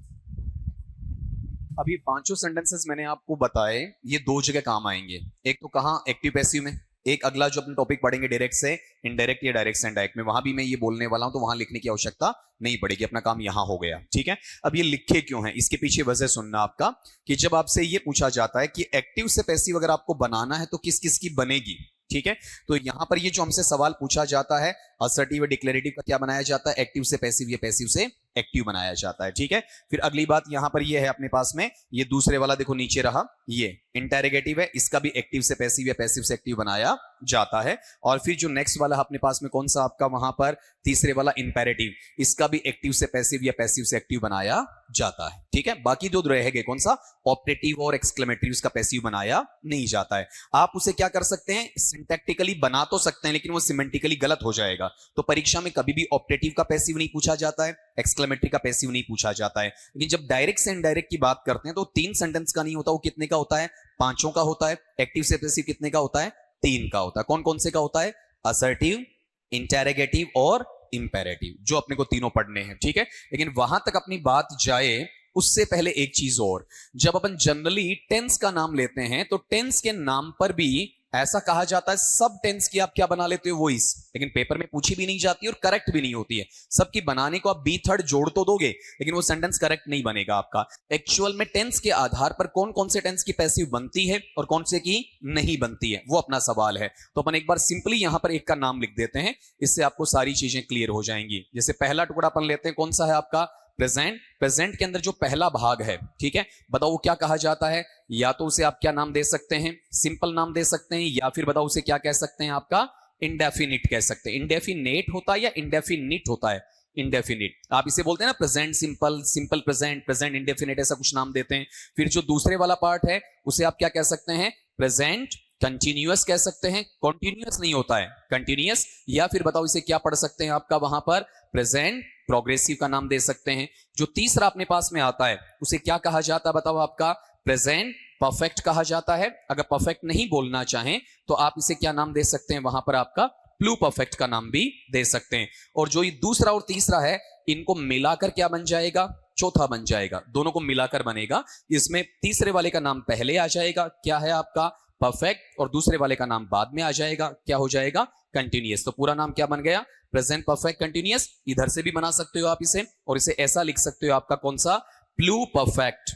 अब ये पांचों सेंटेंसेस मैंने आपको बताए, ये दो जगह काम आएंगे। एक तो कहां, एक्टिव पैसिव में। एक अगला जो अपन टॉपिक पढ़ेंगे डायरेक्ट से इनडायरेक्ट या डायरेक्ट से इनडायरेक्ट में, वहां भी मैं ये बोलने वाला हूं, तो वहां लिखने की आवश्यकता नहीं पड़ेगी, अपना काम यहां हो गया, ठीक है। अब ये लिखे क्यों है, इसके पीछे वजह सुनना आपका, कि जब आपसे ये पूछा जाता है कि एक्टिव से पैसिव अगर आपको बनाना है तो किस किस की बनेगी, ठीक है। तो यहां पर ये जो हमसे सवाल पूछा जाता है, असर्टिव और डिक्लेरेटिव का क्या बनाया जाता है, एक्टिव से पैसिव या पैसिव से एक्टिव बनाया जाता है, ठीक है। फिर अगली बात यहां पर ये है अपने पास में, ये दूसरे वाला देखो नीचे रहा, ये इंटेरोगेटिव है, इसका भी एक्टिव से पैसिव या पैसिव से एक्टिव बनाया जाता है। और फिर जो नेक्स्ट वाला अपने पास में कौन सा आपका वहां पर तीसरे वाला इंपेरेटिव, इसका भी एक्टिव से पैसिव या पैसिव से एक्टिव बनाया जाता है, ठीक है। बाकी जो रह गए कौन सा, ऑप्टेटिव और एक्सक्लेमेटरी, उसका पैसिव बनाया नहीं जाता है। आप उसे क्या कर सकते हैं, सिंटैक्टिकली बना तो सकते हैं लेकिन वो सिमेंटिकली गलत हो जाएगा। तो परीक्षा में कभी भी ऑप्टेटिव का पैसिव नहीं पूछा जाता है, एक्सक्लेमेटरी का पैसिव नहीं पूछा जाता है। लेकिन जब डायरेक्ट से इनडायरेक्ट की बात करते हैं तो तीन सेंटेंस का नहीं होता, वो कितने का होता है, पांचों का होता है। एक्टिव से पैसिव कितने का होता है, तीन का होता है। कौन कौन से का होता है, असर्टिव, इंटेरोगेटिव और इंपेरेटिव, जो अपने को तीनों पढ़ने हैं, ठीक है। लेकिन वहां तक अपनी बात जाए उससे पहले एक चीज और, जब अपन जनरली टेंस का नाम लेते हैं तो टेंस के नाम पर भी ऐसा कहा जाता है, सब टेंस की आप क्या बना लेते हो, वॉइस, लेकिन पेपर में पूछी भी नहीं जाती और करेक्ट भी नहीं होती है। सबकी बनाने को आप बी थर्ड जोड़ तो दोगे लेकिन वो सेंटेंस करेक्ट नहीं बनेगा आपका। एक्चुअल में टेंस के आधार पर कौन कौन से टेंस की पैसिव बनती है और कौन से की नहीं बनती है, वो अपना सवाल है। तो अपन एक बार सिंपली यहां पर एक का नाम लिख देते हैं, इससे आपको सारी चीजें क्लियर हो जाएंगी। जैसे पहला टुकड़ा अपन लेते हैं, कौन सा है आपका, प्रेजेंट। प्रेजेंट के अंदर जो पहला भाग है, ठीक है, बताओ वो क्या कहा जाता है। या तो उसे आप क्या नाम दे सकते हैं, सिंपल नाम दे सकते हैं, या फिर बताओ उसे क्या कह सकते हैं, आपका इंडेफिनिट कह सकते हैं। इंडेफिनेट होता है या इंडेफिनिट होता है, इंडेफिनिट। आप इसे बोलते हैं ना present simple, simple present, present indefinite, ऐसा कुछ नाम देते हैं। फिर जो दूसरे वाला पार्ट है उसे आप क्या कह सकते हैं, प्रेजेंट कंटिन्यूअस कह सकते हैं, कॉन्टिन्यूअस नहीं होता है, कंटिन्यूअस। या फिर बताओ इसे क्या पढ़ सकते हैं आपका वहां पर, प्रेजेंट प्रोग्रेसिव का नाम दे सकते हैं। जो तीसरा अपने पास में आता है उसे क्या कहा जाता है, बताओ आपका प्रेजेंट परफेक्ट कहा जाता है। अगर परफेक्ट नहीं बोलना चाहें तो आप इसे क्या नाम दे सकते हैं, वहां पर आपका प्लू परफेक्ट का नाम भी दे सकते हैं। और जो ये दूसरा और तीसरा है, इनको मिलाकर क्या बन जाएगा, चौथा बन जाएगा, दोनों को मिलाकर बनेगा। इसमें तीसरे वाले का नाम पहले आ जाएगा, क्या है आपका परफेक्ट, और दूसरे वाले का नाम बाद में आ जाएगा, क्या हो जाएगा, कंटिन्यूअस। तो पूरा नाम क्या बन गया, प्रेजेंट परफेक्ट कंटिन्यूअस। इधर से भी बना सकते हो आप इसे, और इसे ऐसा लिख सकते हो आपका कौन सा, प्लू परफेक्ट।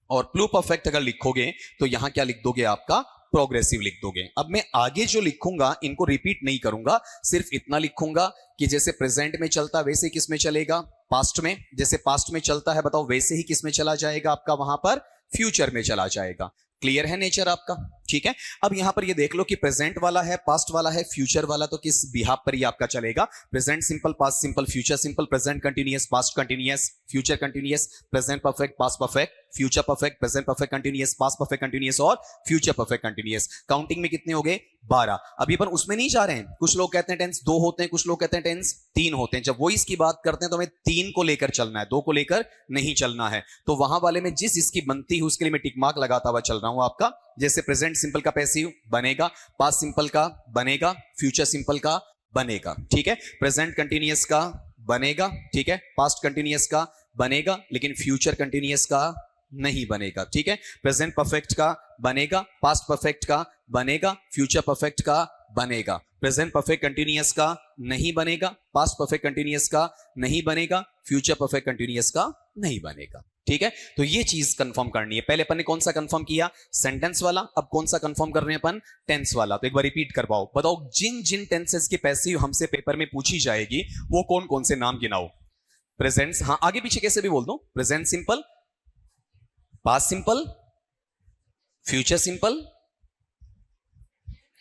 और प्लू परफेक्ट अगर लिखोगे तो यहां क्या लिख दोगे, आपका प्रोग्रेसिव लिख दोगे। अब मैं आगे जो लिखूंगा इनको रिपीट नहीं करूंगा, सिर्फ इतना लिखूंगा कि जैसे प्रेजेंट में चलता वैसे ही किस में चलेगा, पास्ट में। जैसे पास्ट में चलता है बताओ वैसे ही किस में चला जाएगा आपका वहां पर फ्यूचर में चला जाएगा। क्लियर है नेचर आपका? ठीक है। अब यहां पर ये देख लो कि प्रेजेंट वाला है, पास्ट वाला है, फ्यूचर वाला, तो किस बिहाफ पर ये आपका चलेगा? Present simple, past simple, future simple, present continuous, past continuous, future continuous, present perfect, past perfect, future perfect, present perfect continuous, past perfect continuous और फ्यूचर परफेक्ट कंटिन्यूअस। काउंटिंग में कितने हो गए? 12। अभी अपन उसमें नहीं जा रहे हैं। कुछ लोग कहते हैं टेंस 2 होते हैं, कुछ लोग कहते हैं टेंस 3 होते हैं। जब वो इसकी बात करते हैं तो हमें 3 को लेकर चलना है, 2 को लेकर नहीं चलना है। तो वहां वाले में जिस इसकी बनती है उसके लिए मैं टिक मार्क लगाता हुआ चल रहा हूं आपका। जैसे प्रेजेंट सिंपल का पैसिव बनेगा, पास्ट सिंपल का बनेगा, फ्यूचर सिंपल का बनेगा। ठीक है। प्रेजेंट कंटिन्यूअस का बनेगा, ठीक है, पास्ट कंटिन्यूअस का बनेगा, लेकिन फ्यूचर कंटिन्यूअस का नहीं बनेगा। ठीक है। प्रेजेंट परफेक्ट का बनेगा, पास्ट परफेक्ट का बनेगा, फ्यूचर परफेक्ट का बनेगा। प्रेजेंट परफेक्ट कंटिन्यूअस का नहीं बनेगा, पास्ट परफेक्ट कंटिन्यूअस का नहीं बनेगा, फ्यूचर परफेक्ट कंटिन्यूअस का नहीं बनेगा। ठीक है। तो ये चीज कंफर्म करनी है। पहले अपन ने कौन सा कंफर्म किया? सेंटेंस वाला। अब कौन सा कंफर्म कर रहे हैं अपन? टेंस वाला। तो एक बार रिपीट करवाओ, बताओ जिन जिन टेंसेस की पैसिव हमसे पेपर में पूछी जाएगी वो कौन कौन से नाम गिनाओ? प्रेजेंट, हाँ आगे पीछे कैसे भी बोल दो। Present simple, past simple, future simple.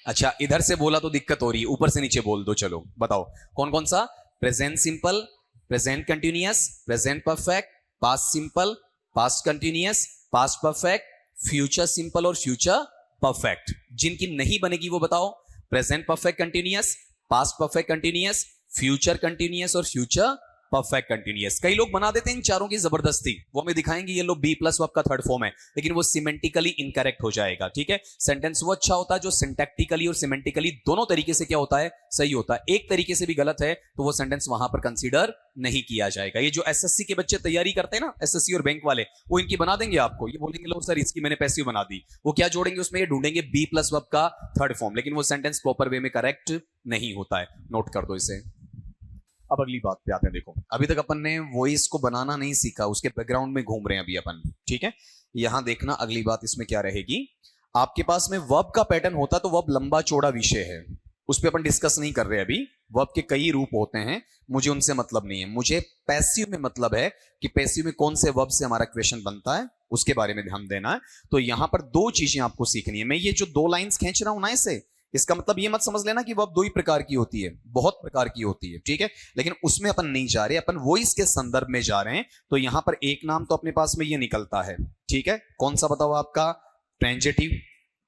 अच्छा इधर से बोला तो दिक्कत हो रही है, ऊपर से नीचे बोल दो। चलो बताओ कौन कौन सा? Present simple, present continuous, present perfect, past simple, past continuous, past perfect, future simple और फ्यूचर परफेक्ट। जिनकी नहीं बनेगी वो बताओ। Present perfect continuous, past perfect continuous, future continuous और फ्यूचर परफेक्ट कंटिन्यूअस। कई लोग बना देते हैं इन चारों की जबरदस्ती, वो हमें दिखाएंगे ये लो बी प्लस वर्ब का थर्ड फॉर्म है, लेकिन वो सिमेंटिकली इनकरेक्ट हो जाएगा। ठीक है। सेंटेंस वो अच्छा होता है जो सिंटैक्टिकली और सिमेंटिकली दोनों तरीके से क्या होता है? सही होता है। एक तरीके से भी गलत है तो वो सेंटेंस वहां पर कंसीडर नहीं किया जाएगा। ये जो एसएससी के बच्चे तैयारी करते हैं ना, एसएससी और बैंक वाले, वो इनकी बना देंगे आपको। ये बोलेंगे लो सर इसकी मैंने पैसिव बना दी। वो क्या जोड़ेंगे उसमें? ये ढूंढेंगे बी प्लस वर्ब का थर्ड फॉर्म, लेकिन वो सेंटेंस प्रॉपर वे में करेक्ट नहीं होता है। नोट कर दो इसे। अब अगली बात पे आते हैं। देखो अभी तक अपन ने वॉइस को बनाना नहीं सीखा, उसके बैकग्राउंड में घूम रहे हैं अभी अपन। ठीक है। यहां देखना अगली बात इसमें क्या रहेगी। आपके पास में वर्ब का पैटर्न होता तो वर्ब लंबा चौड़ा विषय है, उस पर अपन डिस्कस नहीं कर रहे अभी। वर्ब के कई रूप होते हैं, मुझे उनसे मतलब नहीं है। मुझे पैसिव में मतलब है कि पैसिव में कौन से वर्ब से हमारा क्वेश्चन बनता है, उसके बारे में ध्यान देना है। तो यहां पर 2 चीजें आपको सीखनी है। मैं ये जो 2 लाइंस खींच रहा हूं ना, इसे इसका मतलब ये मत समझ लेना कि वर्ब 2 ही प्रकार की होती है, बहुत प्रकार की होती है। ठीक है। लेकिन उसमें अपन नहीं जा रहे, अपन वॉइस के संदर्भ में जा रहे हैं। तो यहां पर एक नाम तो अपने पास में ये निकलता है। ठीक है। कौन सा बताओ? आपका ट्रांजिटिव।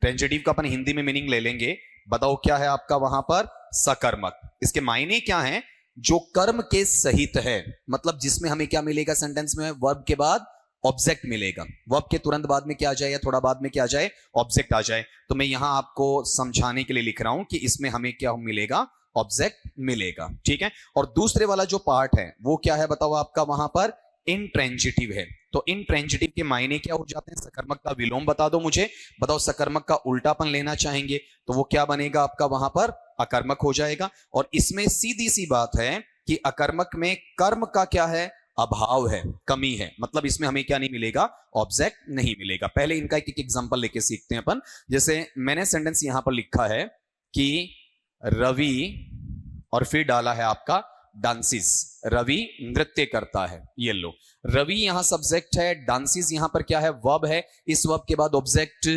ट्रांजिटिव का अपन हिंदी में मीनिंग ले लेंगे। बताओ क्या है आपका वहां पर? सकर्मक। इसके मायने क्या है? जो कर्म के सहित है, मतलब जिसमें हमें क्या मिलेगा सेंटेंस में? वर्ब के बाद ऑब्जेक्ट मिलेगा। वर्ब के तुरंत बाद में क्या आ जाए या थोड़ा बाद में क्या आ जाए? ऑब्जेक्ट आ जाए। तो मैं यहां आपको समझाने के लिए लिख रहा हूं कि इसमें हमें क्या मिलेगा? ऑब्जेक्ट मिलेगा। ठीक है। और दूसरे वाला जो पार्ट है वो क्या है बताओ? आपका वहां पर इंट्रांजिटिव है। तो इंट्रांजिटिव के मायने क्या हो जाते हैं? सकर्मक का विलोम बता दो मुझे। बताओ सकर्मक का उल्टापन लेना चाहेंगे तो वो क्या बनेगा आपका वहां पर? अकर्मक हो जाएगा। और इसमें सीधी सी बात है कि अकर्मक में कर्म का क्या है? अभाव है, कमी है। मतलब इसमें हमें क्या नहीं मिलेगा? ऑब्जेक्ट नहीं मिलेगा। पहले इनका एक एग्जांपल लेके सीखते हैं अपन। जैसे मैंने सेंटेंस यहां पर लिखा है कि रवि, और फिर डाला है आपका डांसिस। रवि नृत्य करता है। ये लो, रवि यहां सब्जेक्ट है, डांसिस यहां पर क्या है? वर्ब है। इस वर्ब के बाद ऑब्जेक्ट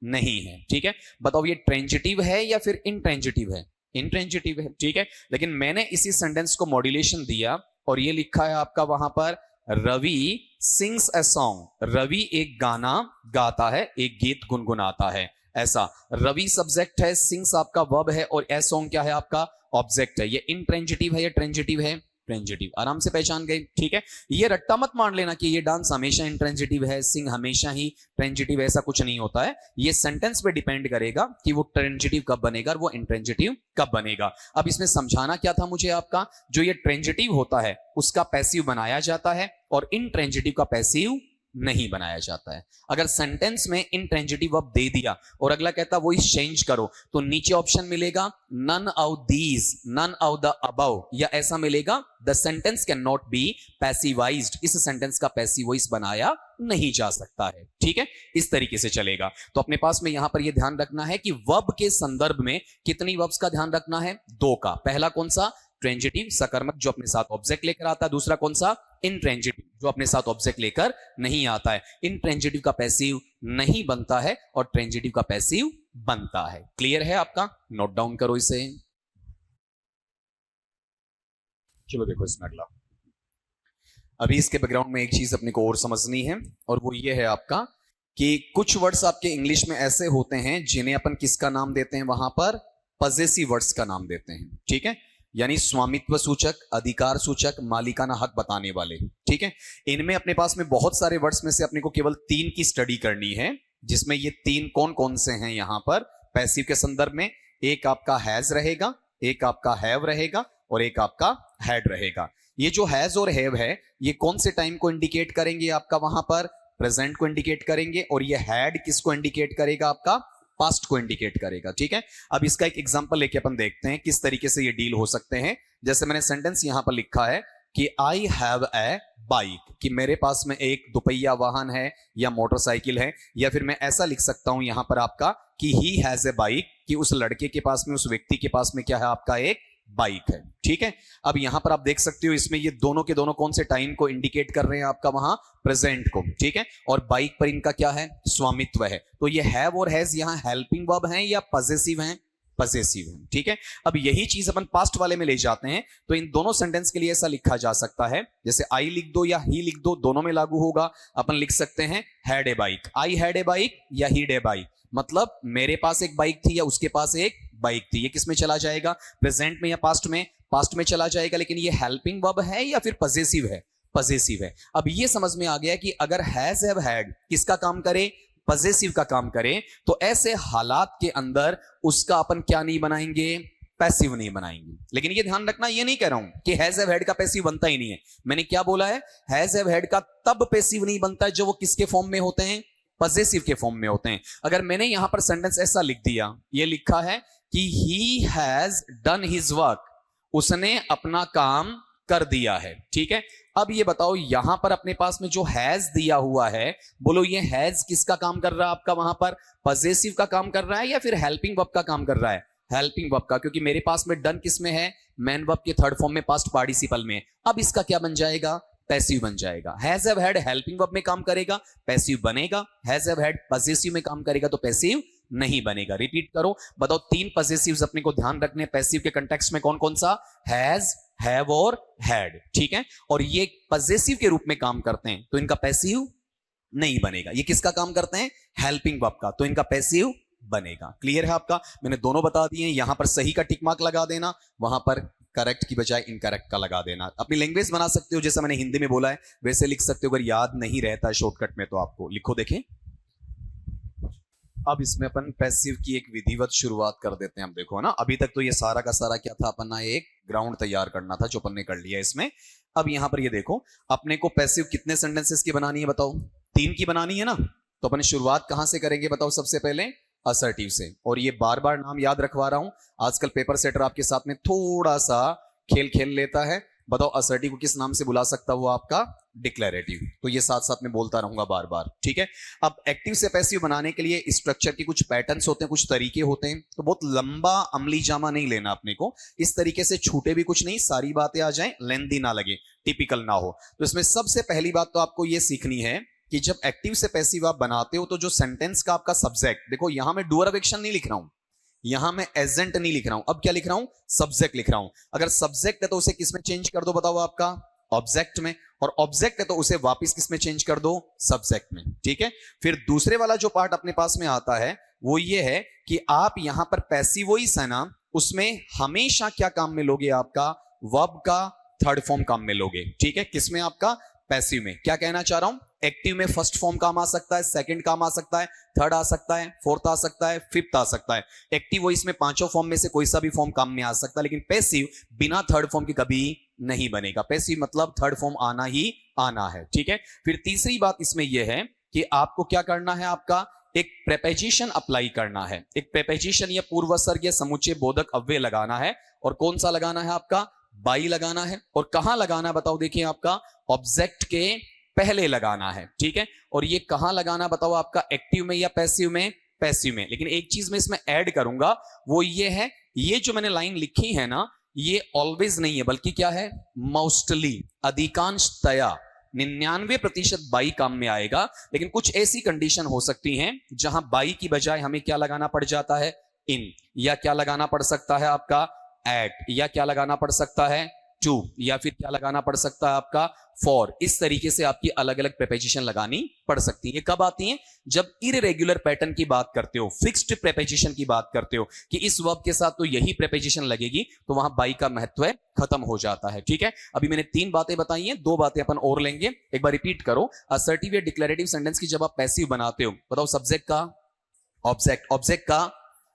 नहीं है। ठीक है। बताओ ये ट्रांजिटिव है या फिर इंट्रांजिटिव है? इंट्रांजिटिव है। ठीक है। लेकिन मैंने इसी सेंटेंस को मॉड्यूलेशन दिया और ये लिखा है आपका वहां पर Ravi sings a song. Ravi एक गाना गाता है, एक गीत गुनगुनाता है। ऐसा रवि सब्जेक्ट है, सिंग्स आपका वर्ब है और ए सॉन्ग क्या है? आपका ऑब्जेक्ट है। ये इंट्रांजिटिव है या ट्रांजिटिव है? ट्रांजिटिव। आराम से पहचान गए। ठीक है। ये रट्टा मत मान लेना कि ये डांस हमेशा इंट्रांजिटिव है, सिंग हमेशा ही ट्रांजिटिव है, ऐसा कुछ नहीं होता है। ये सेंटेंस पे डिपेंड करेगा कि वो ट्रांजिटिव कब बनेगा और वो इंट्रांजिटिव कब बनेगा। अब इसमें समझाना क्या था मुझे आपका? जो ये ट्रांजिटिव होता है उसका पैसिव बनाया जाता है और इंट्रांजिटिव का पैसिव नहीं बनाया जाता है। अगर सेंटेंस में इंट्रांजिटिव वर्ब दे दिया और अगला कहता वो चेंज करो, तो नीचे ऑप्शन मिलेगा none of these, none of the above, या ऐसा मिलेगा the sentence can not be passivized. इस सेंटेंस का पैसिव वॉइस बनाया नहीं जा सकता है। ठीक है। इस तरीके से चलेगा। तो अपने पास में यहां पर यह ध्यान रखना है कि वर्ब के संदर्भ में कितनी वर्ब्स का ध्यान रखना है? 2 का। पहला कौन सा? ट्रांजिटिव सकर्मक जो अपने साथ ऑब्जेक्ट लेकर आता है। दूसरा कौन सा? इंट्रांजिटिव जो जो अपने साथ ऑब्जेक्ट लेकर नहीं आता है। इंट्रांजिटिव का पैसिव नहीं बनता है और ट्रांजिटिव का पैसिव बनता है। क्लियर है आपका? नोट डाउन करो इसे। चलो देखो इसमें अगला। अभी इसके बैकग्राउंड में एक चीज अपने को और समझनी है, और वो ये है आपका कि कुछ वर्ड्स आपके इंग्लिश में ऐसे होते हैं जिन्हें अपन किसका नाम देते हैं, वहां पर पजेसिव वर्ड्स का नाम देते हैं। ठीक है, यानी स्वामित्व सूचक, अधिकार सूचक, मालिकाना हक बताने वाले। ठीक है, इनमें अपने पास में बहुत सारे वर्ड्स में से अपने को केवल 3 की स्टडी करनी है, जिसमें ये 3 कौन कौन से हैं यहां पर पैसिव के संदर्भ में। एक आपका हैज रहेगा, एक आपका हैव रहेगा, और एक आपका हैड रहेगा। ये जो हैज और हैव है ये कौन से टाइम को इंडिकेट करेंगे? आपका वहां पर प्रेजेंट को इंडिकेट करेंगे, और ये हैड किसको इंडिकेट करेगा? आपका पास्ट को इंडिकेट करेगा। ठीक है, अब इसका एक एग्जांपल लेके अपन देखते हैं किस तरीके से ये डील हो सकते हैं। जैसे मैंने सेंटेंस यहां पर लिखा है कि आई हैव ए बाइक, कि मेरे पास में एक दुपहिया वाहन है या मोटरसाइकिल है, या फिर मैं ऐसा लिख सकता हूं यहां पर आपका कि ही हैज ए बाइक, कि उस लड़के के पास में, उस व्यक्ति के पास में क्या है? आपका एक बाइक है। ठीक है, अब यहां पर आप देख सकते हो इसमें ये दोनों के दोनों कौन से टाइम को इंडिकेट कर रहे हैं? आपका वहां प्रेजेंट को। ठीक है, और बाइक पर इनका क्या है? स्वामित्व है। तो ये हैव और हैज यहां हेल्पिंग वर्ब हैं या पजेसिव हैं? पजेसिव हैं। ठीक है, अब यही चीज अपन पास्ट वाले में ले जाते हैं, तो इन दोनों सेंटेंस के लिए ऐसा लिखा जा सकता है, जैसे आई लिख दो या ही लिख दो, दोनों में लागू होगा। अपन लिख सकते हैं had a bike, I had a bike या ही डे बाइक, मतलब मेरे पास एक बाइक थी या उसके पास एक बाइक थी। ये किस में चला जाएगा? प्रेजेंट में या पास्ट में? पास्ट में चला जाएगा, लेकिन ये हेल्पिंग वर्ब है या फिर पजेसिव है? पजेसिव है। अब ये समझ में आ गया कि अगर हैज हैव हैड किसका काम करे? पजेसिव का काम करे, तो ऐसे हालात के अंदर उसका अपन क्या नहीं बनाएंगे? पैसिव नहीं बनाएंगे। लेकिन ये ध्यान रखना, ये नहीं कह रहा हूं कि हैज हैव हैड का पैसिव बनता ही नहीं है। मैंने क्या बोला है? हैज हैव हैड का तब पैसिव नहीं बनता है जो वो किसके फॉर्म में होते हैं? पजेसिव के फॉर्म में होते हैं। अगर मैंने यहां पर सेंटेंस ऐसा लिख दिया, ये लिखा है कि he has done his work, उसने अपना काम कर दिया है। ठीक है, अब ये बताओ यहां पर अपने पास में जो हैज दिया हुआ है, बोलो ये हैज किसका काम कर रहा है? आपका वहां पर पजेसिव का काम कर रहा है या फिर हेल्पिंग वर्ब का काम कर रहा है? हेल्पिंग वर्ब का, क्योंकि मेरे पास में डन किस में है? मैन वर्ब के थर्ड फॉर्म में, पास्ट पार्टिसिपल में। अब इसका क्या बन जाएगा? पैसिव बन जाएगा। Has have had helping verb में काम करेगा, पैसिव बनेगा। हैज हैव हैड पजेसिव में काम करेगा, तो पैसिव नहीं बनेगा। रिपीट करो, बताओ 3 पजेसिव्स अपने को ध्यान रखने पैसिव के कंटेक्स्ट में कौन कौन सा? हैज, हैव और हैड। ठीक है, और ये पजेसिव के रूप में काम करते हैं, तो इनका पैसिव नहीं बनेगा। ये किसका काम करते हैं? हेल्पिंग वर्ब का, तो इनका पैसिव बनेगा। क्लियर है आपका? मैंने दोनों बता दिए। यहां पर सही का टिक मार्क लगा देना, वहां पर करेक्ट की बजाय इनकरेक्ट का लगा देना। अपनी लैंग्वेज बना सकते हो, जैसा मैंने हिंदी में बोला है वैसे लिख सकते हो। अगर याद नहीं रहता है शॉर्टकट में तो आपको लिखो। देखें, अब इसमें अपन पैसिव की एक विधिवत शुरुआत कर देते हैं। हम देखो ना, अभी तक तो ये सारा का सारा क्या था? अपना एक ग्राउंड तैयार करना था, जो अपन ने कर लिया इसमें। अब यहां पर ये देखो, अपने को पैसिव कितने सेंटेंसेस की बनानी है? बताओ, 3 की बनानी है ना। तो अपन शुरुआत कहां से करेंगे? बताओ, सबसे पहले असर्टिव से। और ये बार बार नाम याद रखवा रहा हूं, आजकल पेपर सेटर आपके साथ में थोड़ा सा खेल खेल लेता है। बताओ, असर्टिव को किस नाम से बुला सकता हुआ? आपका डिक्लेरेटिव। तो ये साथ साथ में बोलता रहूंगा बार बार। ठीक है, अब एक्टिव से पैसिव बनाने के लिए स्ट्रक्चर के कुछ पैटर्न्स होते हैं, कुछ तरीके होते हैं। तो बहुत लंबा अमली जामा नहीं लेना अपने को, इस तरीके से छूटे भी कुछ नहीं, सारी बातें आ जाएं, लेंथी ना लगे, टिपिकल ना हो। तो इसमें सबसे पहली बात तो आपको ये सीखनी है कि जब एक्टिव से पैसिव आप बनाते हो, तो जो सेंटेंस का आपका सब्जेक्ट, देखो यहां मैं डूअर ऑफ एक्शन नहीं लिख रहा हूं, यहां मैं एजेंट नहीं लिख रहा हूं, अब क्या लिख रहा हूं? सब्जेक्ट लिख रहा हूं। अगर सब्जेक्ट है तो उसे किस में चेंज कर दो? बताओ, आपका ऑब्जेक्ट में। और ऑब्जेक्ट है तो उसे वापस किस में चेंज कर दो? सब्जेक्ट में। ठीक है, फिर दूसरे वाला जो पार्ट अपने पास में आता है वो ये है कि आप यहां पर पैसिव वॉइस है ना, उसमें हमेशा क्या काम में लोगे? आपका वर्ब का थर्ड फॉर्म काम में लोगे। ठीक है, किसमें? आपका पैसिव में। क्या कहना चाह रहा हूं? एक्टिव में फर्स्ट फॉर्म काम आ सकता है, सेकंड काम आ सकता है, थर्ड आ सकता है, फोर्थ आ सकता है, फिफ्थ आ सकता है। एक्टिव वॉइस में 5 फॉर्म में से कोई सा भी फॉर्म काम में आ सकता है, लेकिन पैसिव बिना थर्ड फॉर्म के कभी नहीं बनेगा। पैसिव मतलब थर्ड फॉर्म आना ही आना है। ठीक है, फिर तीसरी बात इसमें यह है कि आपको क्या करना है? आपका एक प्रेपोजिशन अप्लाई करना है। एक प्रेपोजिशन या पूर्वसर्ग या समुच्चय बोधक अव्यय लगाना है। और कौन सा लगाना है? आपका बाई लगाना है। और कहां लगाना है? बताओ, देखिए, आपका ऑब्जेक्ट के पहले लगाना है। ठीक है, और ये कहां लगाना? बताओ, आपका एक्टिव में या पैसिव में? पैसिव में। लेकिन एक चीज मैं इसमें ऐड करूंगा, वो ये है, ये जो मैंने लाइन लिखी है ना, ये ऑलवेज नहीं है, बल्कि क्या है? मोस्टली, अधिकांशतया। 99% बाई काम में आएगा, लेकिन कुछ ऐसी कंडीशन हो सकती हैं जहां बाई की बजाय हमें क्या लगाना पड़ जाता है, इन, या क्या लगाना पड़ सकता है आपका एट, या क्या लगाना पड़ सकता है टू, या फिर क्या लगाना पड़ सकता है आपका फॉर। इस तरीके से आपकी अलग अलग प्रेपोजिशन लगानी पड़ सकती है। कब आती हैं, जब इररेगुलर पैटर्न की बात करते हो, फिक्स्ड प्रेपोजिशन की बात करते हो कि इस वर्ब के साथ तो यही प्रेपोजिशन लगेगी, तो वहां बाई का महत्व खत्म हो जाता है। ठीक है, अभी मैंने 3 बातें बताई हैं, 2 बातें अपन और लेंगे। एक बार रिपीट करो। असर्टिव या डिक्लेरेटिव सेंटेंस की जब आप पैसिव बनाते हो, बताओ सब्जेक्ट का ऑब्जेक्ट, ऑब्जेक्ट का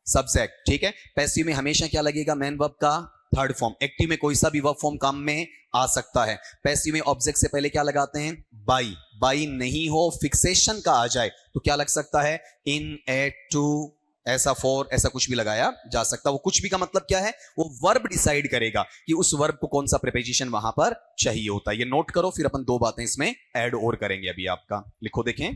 सब्जेक्ट। ठीक है, पैसिव में हमेशा क्या लगेगा, मेन वर्ब का थर्ड फॉर्म। एक्टिव में कोई सा भी वर्ब फॉर्म काम में आ सकता है। पैसिव में ऑब्जेक्ट से पहले क्या लगाते हैं, बाई। बाई नहीं हो, फिक्सेशन का आ जाए तो क्या लग सकता है, इन, एट, टू, ऐसा फॉर, ऐसा कुछ भी लगाया जा सकता है। वो कुछ भी का मतलब क्या है, वो वर्ब डिसाइड करेगा कि उस वर्ब को कौन सा प्रीपोजिशन वहां पर चाहिए होता है। ये नोट करो, फिर अपन 2 बातें इसमें ऐड और करेंगे। अभी आपका लिखो, देखें,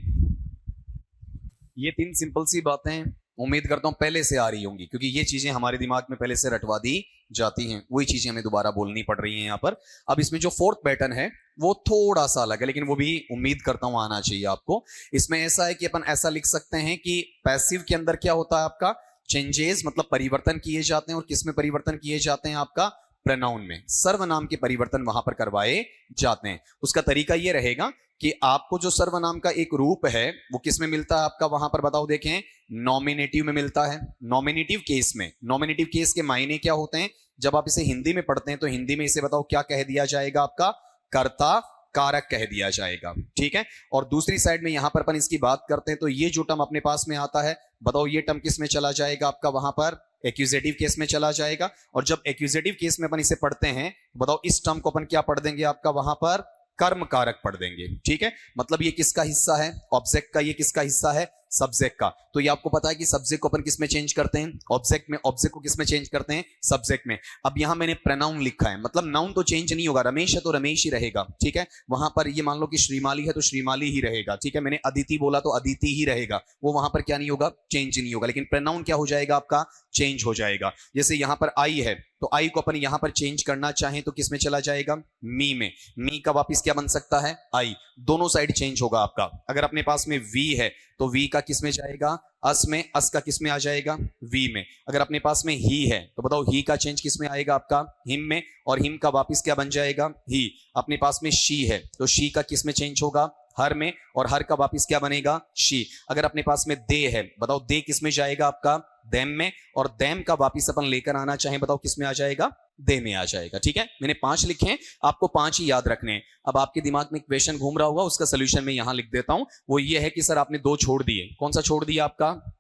ये 3 सिंपल सी बातें उम्मीद करता हूं पहले से आ रही होंगी, क्योंकि ये चीजें हमारे दिमाग में पहले से रटवा दी जाती हैं। वही चीजें हमें दोबारा बोलनी पड़ रही हैं यहां पर। अब इसमें जो 4th पैटर्न है वो थोड़ा सा अलग है, लेकिन वो भी उम्मीद करता हूं आना चाहिए आपको। इसमें ऐसा है कि अपन ऐसा लिख सकते हैं कि पैसिव के अंदर क्या होता है आपका, चेंजेस, मतलब परिवर्तन किए जाते हैं। और किसमें परिवर्तन किए जाते हैं, आपका प्रोनाउन में, सर्वनाम के परिवर्तन वहां पर करवाए जाते हैं। उसका तरीका यह रहेगा कि आपको जो सर्वनाम का एक रूप है वो किसमें मिलता है आपका, वहां पर बताओ, देखें, नॉमिनेटिव में मिलता है। नॉमिनेटिव केस में, नॉमिनेटिव केस के मायने क्या होते हैं, जब आप इसे हिंदी में पढ़ते हैं तो हिंदी में इसे बताओ क्या कह दिया जाएगा, आपका कर्ता कारक कह दिया जाएगा। ठीक है, और दूसरी साइड में यहां पर अपन इसकी बात करते हैं तो ये जो टर्म अपने पास में आता है, बताओ ये टर्म किस में चला जाएगा आपका, वहां पर एक्यूजेटिव केस में चला जाएगा। और जब एक्यूजेटिव केस में अपन इसे पढ़ते हैं, बताओ इस टर्म को अपन क्या पढ़ देंगे आपका, वहां पर कर्म कारक पढ़ देंगे। ठीक है, मतलब ये किसका हिस्सा है, ऑब्जेक्ट का। ये किसका हिस्सा है, सब्जेक्ट का। तो ये आपको पता है कि सब्जेक्ट को अपन किस में चेंज करते हैं, ऑब्जेक्ट में। ऑब्जेक्ट को किस में चेंज करते हैं, सब्जेक्ट में। अब यहां मैंने प्रोनाउन लिखा है, मतलब नाउन तो चेंज नहीं होगा, रमेश है तो रमेश ही रहेगा। ठीक है, वहां पर ये मान लो कि श्रीमाली है तो श्रीमाली ही रहेगा। ठीक है, मैंने अदिति बोला तो अदिति ही रहेगा, वो वहां पर क्या नहीं होगा, चेंज नहीं होगा। लेकिन प्रोनाउन क्या हो जाएगा आपका, चेंज हो जाएगा। जैसे यहां पर आई है तो आई को अपन यहां पर चेंज करना चाहें तो किस में चला जाएगा, मी में। मी का वापिस क्या बन सकता है, आई। दोनों साइड चेंज होगा आपका। अगर अपने पास में वी है तो वी का किस में जाएगा, अस में। अस का किस में आ जाएगा, वी में। अगर अपने पास में ही है तो बताओ ही का चेंज किस में आएगा आपका, हिम में। और हिम का वापिस क्या बन जाएगा, ही। अपने पास में शी है तो शी का किस में चेंज होगा, हर में। और हर का वापिस क्या बनेगा, शी। अगर अपने पास में दे है, बताओ दे किस में जाएगा आपका, देम में। और देम का वापिस अपन लेकर आना चाहें, बताओ किस में आ जाएगा, दे में आ जाएगा। ठीक है, मैंने 5 लिखे हैं, आपको 5 ही याद रखने हैं। अब आपके दिमाग में एक क्वेश्चन घूम रहा होगा, उसका सोल्यूशन मैं यहां लिख देता हूं। वो ये है कि सर आपने 2 छोड़ दिए। कौन सा छोड़ दिया आपका,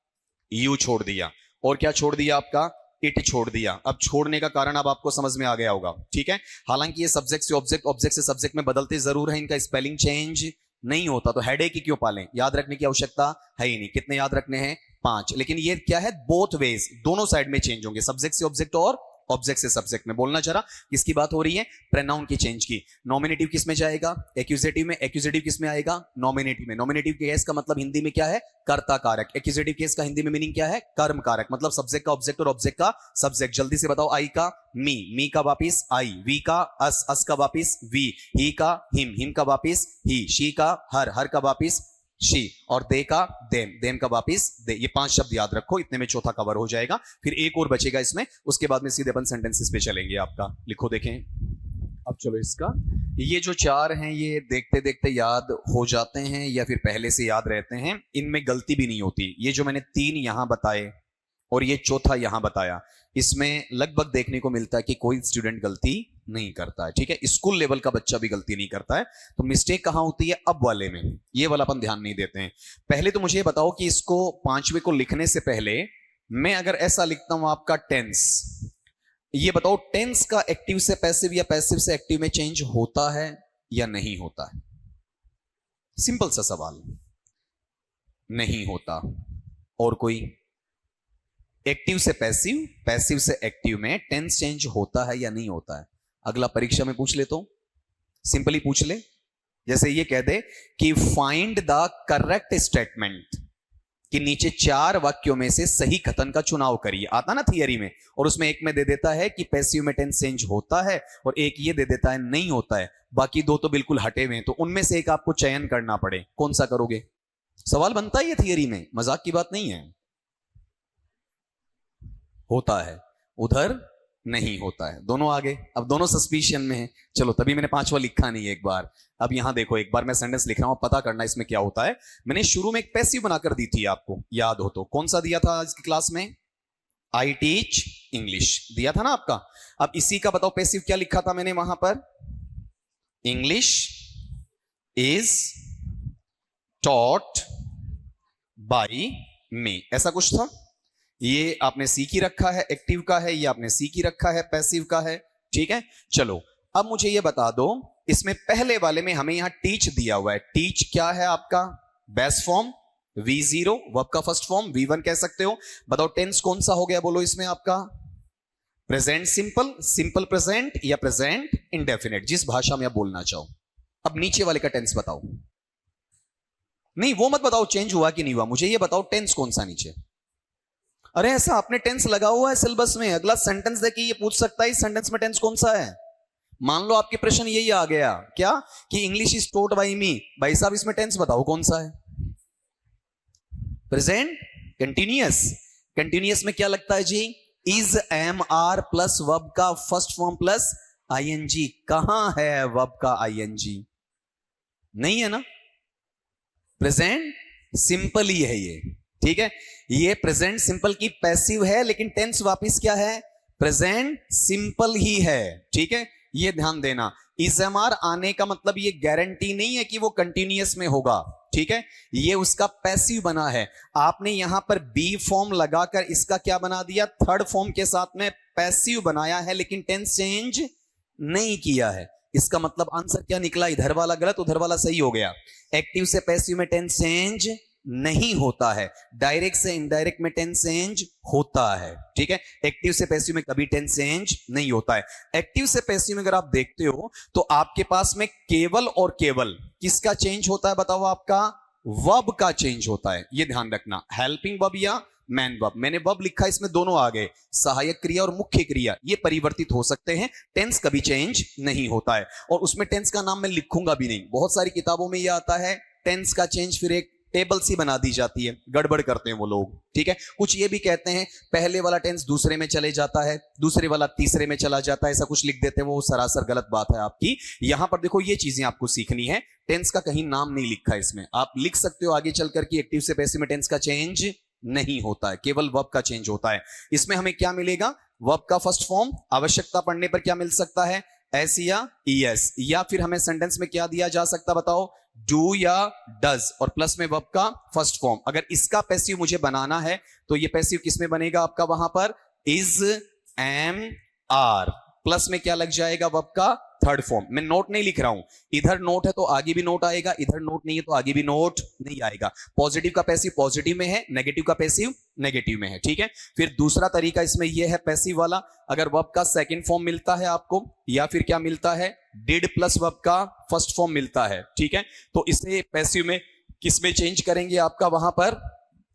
यू छोड़ दिया। और क्या छोड़ दिया आपका, इट छोड़ दिया। अब छोड़ने का कारण अब आपको समझ में आ गया होगा। ठीक है, हालांकि ये सब्जेक्ट से ऑब्जेक्ट, ऑब्जेक्ट से सब्जेक्ट में बदलते जरूर है, इनका स्पेलिंग चेंज नहीं होता। तो हेडेक ही क्यों पालें, याद रखने की आवश्यकता है ही नहीं। कितने याद रखने हैं, 5। लेकिन ये क्या है, बोथ वेज, दोनों साइड में चेंज होंगे, सब्जेक्ट से ऑब्जेक्ट और ऑब्जेक्ट से सब्जेक्ट में। बोलना जरा, किसकी बात हो रही है, प्रोनाउन की चेंज की। नॉमिनेटिव किस में जाएगा, एक्यूजेटिव में। एक्यूजेटिव किस में आएगा, नॉमिनेटिव में। नॉमिनेटिव केस का मतलब हिंदी में क्या है, कर्ता कारक। एक्यूजेटिव केस का हिंदी में मीनिंग क्या है, कर्म कारक। मतलब सब्जेक्ट का ऑब्जेक्ट और ऑब्जेक्ट का सब्जेक्ट। जल्दी से बताओ, आई का मी, मी का वापिस आई। वी का अस, अस का वापिस वी। ही का हिम, हिम का वापिस ही। शी का हर, हर का वापिस शी। और दे का देम, देम का वापिस दे। ये 5 शब्द याद रखो, इतने में चौथा कवर हो जाएगा। फिर एक और बचेगा इसमें, उसके बाद में सीधे अपन सेंटेंसेस पे चलेंगे आपका। लिखो, देखें। अब चलो इसका, ये जो 4 हैं ये देखते देखते याद हो जाते हैं या फिर पहले से याद रहते हैं, इनमें गलती भी नहीं होती। ये जो मैंने 3 यहां बताए और ये चौथा यहां बताया, इसमें लगभग देखने को मिलता है कि कोई स्टूडेंट गलती नहीं करता है। ठीक है, स्कूल लेवल का बच्चा भी गलती नहीं करता है। तो मिस्टेक कहां होती है, अब वाले में। ये वाला अपन ध्यान नहीं देते हैं। पहले तो मुझे बताओ कि इसको 5वें को लिखने से पहले मैं अगर ऐसा लिखता हूं आपका टेंस, ये बताओ टेंस का एक्टिव से पैसिव या पैसिव से एक्टिव में चेंज होता है या नहीं होता है। सिंपल सा सवाल, नहीं होता। और कोई, एक्टिव से पैसिव, पैसिव से एक्टिव में टेंस चेंज होता है या नहीं होता है। अगला परीक्षा में पूछ ले तो सिंपली पूछ ले, जैसे ये कह दे कि फाइंड द करेक्ट स्टेटमेंट। कि नीचे 4 वाक्यों में से सही कथन का चुनाव करिए, आता ना थियरी में, और उसमें एक में दे देता है कि पैसिव में टेंस चेंज होता है और एक ये दे देता है नहीं होता है, बाकी 2 तो बिल्कुल हटे हुए हैं, तो उनमें से एक आपको चयन करना पड़े, कौन सा करोगे? सवाल बनता है ये थियरी में, मजाक की बात नहीं है। होता है उधर, नहीं होता है, दोनों आगे। अब दोनों सस्पिशियन में है, चलो तभी मैंने 5वां लिखा नहीं है एक बार। अब यहां देखो, एक बार मैं सेंटेंस लिख रहा हूं, पता करना इसमें क्या होता है। मैंने शुरू में एक पैसिव बनाकर दी थी, आपको याद हो तो, कौन सा दिया था आज की क्लास में? आई टीच इंग्लिश दिया था ना आपका। अब इसी का बताओ पैसिव क्या लिखा था मैंने वहां पर? इंग्लिश इज टॉट बाई मी, ऐसा कुछ था। ये आपने सीख ही रखा है, एक्टिव का है, ये आपने सीख ही रखा है, पैसिव का है, ठीक है। चलो अब मुझे ये बता दो, इसमें पहले वाले में हमें यहां टीच दिया हुआ है, टीच क्या है आपका? बेस्ट फॉर्म V0, वर्ब का फर्स्ट फॉर्म V1 कह सकते हो। बताओ टेंस कौन सा हो गया बोलो इसमें आपका? प्रेजेंट सिंपल, सिंपल प्रेजेंट या प्रेजेंट इंडेफिनिट, जिस भाषा में आप बोलना चाहो। अब नीचे वाले का टेंस बताओ। नहीं वो मत बताओ चेंज हुआ कि नहीं हुआ, मुझे ये बताओ टेंस कौन सा नीचे। अरे ऐसा आपने टेंस लगा हुआ है सिलेबस में, अगला सेंटेंस देके ये पूछ सकता है इस सेंटेंस में टेंस कौन सा है। मान लो आपके प्रश्न यही आ गया क्या कि इंग्लिश इज टॉट बाय मी, भाई साहब इसमें टेंस बताओ कौन सा है? प्रेजेंट कंटिन्यूअस, कंटिन्यूअस में क्या लगता है जी? Is am are plus verb का फर्स्ट फॉर्म प्लस आईएनजी। कहां है वर्ब का आईएनजी? नहीं है ना। प्रेजेंट सिंपल ही है ये, ठीक है। ये प्रेजेंट सिंपल की पैसिव है, लेकिन टेंस वापिस क्या है? प्रेजेंट सिंपल ही है, ठीक है। ये ध्यान देना, इजएमआर आने का मतलब ये गारंटी नहीं है कि वो कंटिन्यूअस में होगा, ठीक है। ये उसका पैसिव बना है। आपने यहां पर बी फॉर्म लगाकर इसका क्या बना दिया? थर्ड फॉर्म के साथ में पैसिव बनाया है, लेकिन टेंस चेंज नहीं किया है। इसका मतलब आंसर क्या निकला? इधर वाला गलत, उधर वाला सही हो गया। एक्टिव से पैसिव में टेंस चेंज नहीं होता है, डायरेक्ट से इनडायरेक्ट में टेंस चेंज होता है, ठीक है। एक्टिव से पैसिव में कभी टेंस चेंज नहीं होता है। एक्टिव से पैसिव में अगर आप देखते हो तो आपके पास में केवल और केवल किसका चेंज होता है बताओ? आपका वर्ब का चेंज होता है, ये ध्यान रखना। हेल्पिंग वर्ब या मैन वर्ब, मैंने वर्ब लिखा, इसमें दोनों आ गए, सहायक क्रिया और मुख्य क्रिया, ये परिवर्तित हो सकते हैं, टेंस कभी चेंज नहीं होता है। और उसमें टेंस का नाम मैं लिखूंगा भी नहीं, बहुत सारी किताबों में यह आता है टेंस का चेंज, फिर एक टेबल सी बना दी जाती है, गड़बड़ करते हैं वो लोग, ठीक है। कुछ ये भी कहते हैं पहले वाला टेंस दूसरे में चले जाता है, दूसरे वाला तीसरे में चला जाता है, ऐसा कुछ लिख देते हैं, वो सरासर गलत बात है आपकी। यहां पर देखो ये चीजें आपको सीखनी है, टेंस का कहीं नाम नहीं लिखा है इसमें। आप लिख सकते हो आगे चलकर कि एक्टिव से पैसिव में टेंस का चेंज नहीं होता है, केवल वर्ब का चेंज होता है। इसमें हमें क्या मिलेगा? वर्ब का फर्स्ट फॉर्म, आवश्यकता पड़ने पर क्या मिल सकता है? एस या ईएस, या फिर हमें सेंटेंस में क्या दिया जा सकता बताओ? डू या डज, और प्लस में वर्ब का फर्स्ट फॉर्म। अगर इसका पैसिव मुझे बनाना है तो ये पैसिव किसमें बनेगा आपका? वहां पर इज एम आर, प्लस में क्या लग जाएगा? वर्ब का थर्ड फॉर्म। मैं नोट नहीं लिख रहा हूं, इधर नोट है तो आगे भी नोट आएगा, इधर नोट नहीं है तो आगे भी नोट नहीं आएगा। पॉजिटिव का पैसिव पॉजिटिव में है, नेगेटिव का पैसिव नेगेटिव में है, ठीक है। फिर दूसरा तरीका इसमें यह है पैसिव वाला, अगर वर्ब का सेकंड फॉर्म मिलता है आपको, या फिर क्या मिलता है? डिड प्लस वर्ब का फर्स्ट फॉर्म मिलता है, ठीक है। तो इसे पैसिव में किसमें चेंज करेंगे आपका? वहां पर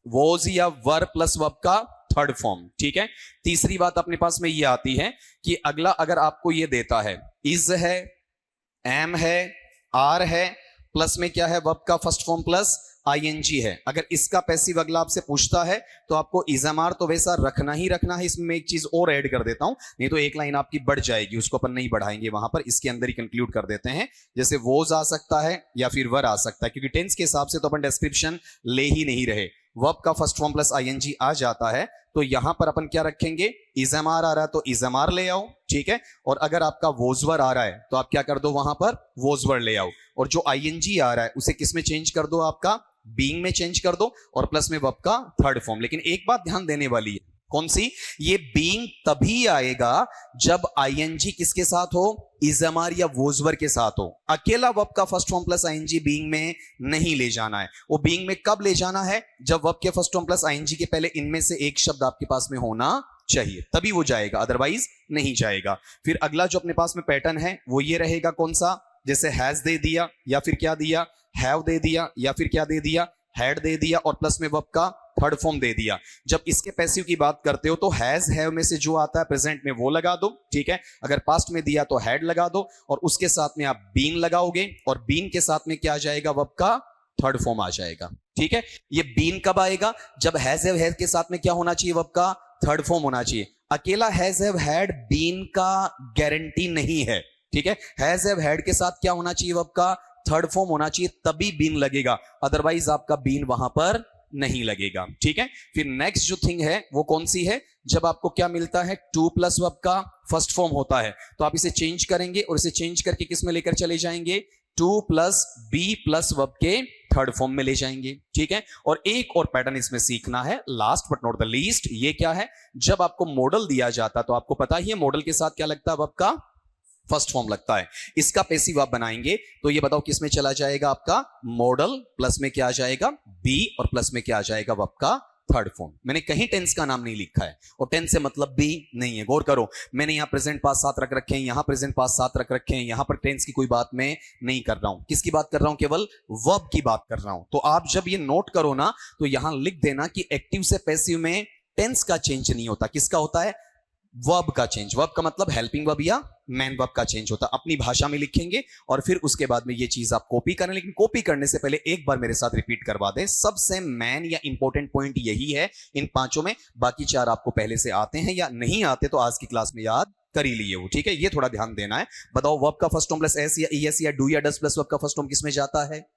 वॉज या वर प्लस वर्ब का थर्ड फॉर्म, ठीक है। तीसरी बात अपने पास में ये आती है कि अगला अगर आपको ये देता है इज है, एम है, आर है, प्लस में क्या है? वर्ब का फर्स्ट फॉर्म प्लस आईएनजी है। अगर इसका पैसिव अगला आपसे पूछता है तो आपको इजएमआर तो वैसा रखना ही रखना है। इसमें एक चीज और ऐड कर देता हूं, नहीं तो एक लाइन आपकी बढ़ जाएगी, उसको अपन नहीं बढ़ाएंगे वहां पर, इसके अंदर ही कंक्लूड कर देते हैं। जैसे वोज आ सकता है या फिर वर आ सकता है, क्योंकि टेंस के हिसाब से तो अपन डिस्क्रिप्शन ले ही नहीं रहे। वर्ब का फर्स्ट फॉर्म प्लस आईएनजी आ जाता है तो यहां पर अपन क्या रखेंगे? इजएमआर आ रहा है तो इजएमआर ले आओ, ठीक है। और अगर आपका वोजवर आ रहा है तो आप क्या कर दो? वहां पर वोजवर ले आओ। और जो आईएनजी आ रहा है उसे किस में चेंज कर दो? आपका बीइंग में चेंज कर दो, और प्लस में वर्ब का थर्ड फॉर्म। लेकिन एक बात ध्यान देने वाली है, कौन सी? ये बीइंग तभी आएगा जब आईएनजी किसके साथ हो? इजएमआर या वोजवर के साथ हो। अकेला वर्ब का first form plus ING being में नहीं ले जाना है। वो बीइंग में कब ले जाना है? जब वर्ब के फर्स्ट फॉर्म प्लस आईएनजी के पहले इनमें से एक शब्द आपके पास में होना चाहिए, तभी वो जाएगा, अदरवाइज नहीं जाएगा। फिर अगला जो अपने पास में पैटर्न है वो ये रहेगा, कौन सा? जैसे हैज दे दिया, या फिर क्या दिया? हैव दे दिया, या फिर क्या दे दिया? हैड दे दिया, और प्लस में वर्ब का थर्ड फॉर्म दे दिया। जब इसके पैसिव की बात करते हो तो हैज हैव में से जो आता है प्रेजेंट में वो लगा दो, ठीक है। अगर पास्ट में दिया तो हैड लगा दो और उसके साथ में आप बीन लगाओगे और बीन के साथ में क्या आ जाएगा, वर्ब का थर्ड फॉर्म आ जाएगा, ठीक है। ये बीन कब आएगा, जब हैज हैव हैड के साथ में क्या होना चाहिए, वर्ब का थर्ड फॉर्म होना चाहिए। अकेला हैज हैव हैड बीन का गारंटी नहीं है, ठीक है। हैज हैव हैड के साथ क्या होना चाहिए, वर्ब का थर्ड फॉर्म होना चाहिए, तभी बीन लगेगा, अदरवाइज आपका बीन वहां पर नहीं लगेगा, ठीक है। फिर नेक्स्ट जो थिंग है वो कौन सी है, जब आपको क्या मिलता है, टू प्लस वर्ब का फर्स्ट फॉर्म होता है तो आप इसे चेंज करेंगे और इसे चेंज करके किस में लेकर चले जाएंगे, to plus be plus verb के थर्ड फॉर्म में ले जाएंगे, ठीक है। और एक और पैटर्न इसमें सीखना है, last but not the least, ये क्या है, जब आपको मॉडल दिया जाता तो आपको पता ही है मॉडल के साथ क्या लगता है, वर्ब का फर्स्ट फॉर्म लगता है। इसका पैसिव आप बनाएंगे तो ये बताओ किस में चला जाएगा, आपका मॉडल प्लस में क्या आ जाएगा, बी और प्लस में क्या आ जाएगा, वर्ब का थर्ड फॉर्म। मैंने कहीं टेंस का नाम नहीं लिखा है और टेंस से मतलब भी नहीं है, गौर करो। मैंने यहां प्रेजेंट पास्ट साथ रख रखे हैं, यहां प्रेजेंट पास्ट साथ रख रखे हैं, यहां पर टेंस की कोई बात मैं नहीं कर रहा हूं। किसकी बात कर रहा हूं, केवल वर्ब की बात कर रहा हूं। तो आप जब ये नोट करो ना तो यहां लिख देना कि एक्टिव से पैसिव में टेंस का चेंज नहीं होता, किसका होता है, वर्ब का चेंज। वर्ब का मतलब हेल्पिंग वर्ब या मैन वर्ब का चेंज होता है। अपनी भाषा में लिखेंगे और फिर उसके बाद में ये चीज आप कॉपी करें, लेकिन कॉपी करने से पहले एक बार मेरे साथ रिपीट करवा दें। सबसे मैन या इंपॉर्टेंट पॉइंट यही है इन पांचों में, बाकी चार आपको पहले से आते हैं या नहीं आते तो आज की क्लास में याद कर ही लिए हो, ठीक है। ये थोड़ा ध्यान देना है। बताओ वर्ब का फर्स्ट फॉर्म प्लस एस या ईएस या डू या डस प्लस वर्ब का फर्स्ट फॉर्म किसमें जाता है,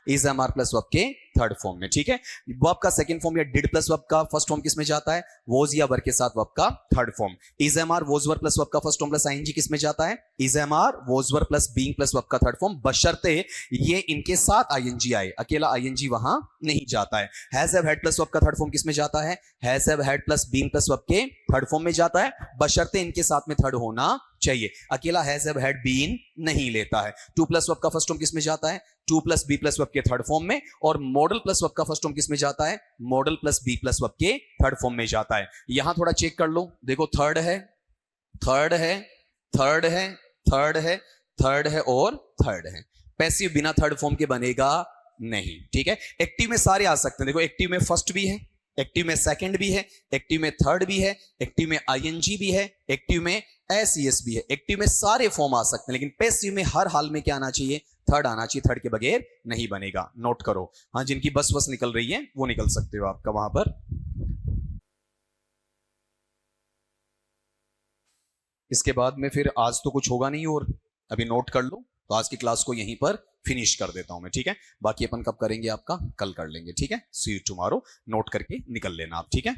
is am are plus verb के थर्ड फॉर्म में, ठीक है। वर्ब का सेकंड फॉर्म या डिड प्लस वर्ब का फर्स्ट फॉर्म किसमें जाता है, वोज या वर के साथ वर्ब का third form. Is am are was were plus verb का फर्स्ट फॉर्म प्लस आईएनजी किसमें जाता है, is am are was were plus being plus verb का थर्ड फॉर्म, बशर्ते ये इनके साथ आईएनजी आए, अकेला आईएनजी वहां नहीं जाता है। Has have had plus verb का थर्ड फॉर्म किसमें जाता है, has have had plus being plus verb के थर्ड फॉर्म में जाता है, बशर्ते इनके साथ में थर्ड होना चाहिए। अकेला हैज हैव हैड बीन नहीं लेता है। टू प्लस वर्ब का फर्स्ट फॉर्म किसमें जाता है, to plus be plus verb के थर्ड फॉर्म में, और मॉडल प्लस वर्ब का फर्स्ट फॉर्म किसमें जाता है, modal plus be plus verb के थर्ड फॉर्म में जाता है। यहां थोड़ा चेक कर लो, देखो थर्ड है, थर्ड है, थर्ड है, थर्ड है, थर्ड है और थर्ड है। पैसिव बिना थर्ड फॉर्म के बनेगा नहीं, ठीक है। एक्टिव में सारे आ सकते हैं, देखो एक्टिव में फर्स्ट भी है, एक्टिव में सेकंड भी है, एक्टिव में थर्ड भी है, एक्टिव में आईएनजी भी है, एक्टिव में एसईएस भी है। एक्टिव में सारे फॉर्म आ सकते हैं, लेकिन पैसिव में हर हाल में क्या आना चाहिए, थर्ड आना चाहिए। थर्ड के बगैर नहीं बनेगा, नोट करो। हाँ, जिनकी बस बस निकल रही है वो निकल सकते हो आपका वहां पर। इसके बाद में फिर आज तो कुछ होगा नहीं और अभी नोट कर लो, तो आज की क्लास को यहीं पर फिनिश कर देता हूं मैं, ठीक है। बाकी अपन कब करेंगे आपका, कल कर लेंगे, ठीक है। सी यू टुमारो, नोट करके निकल लेना आप, ठीक है।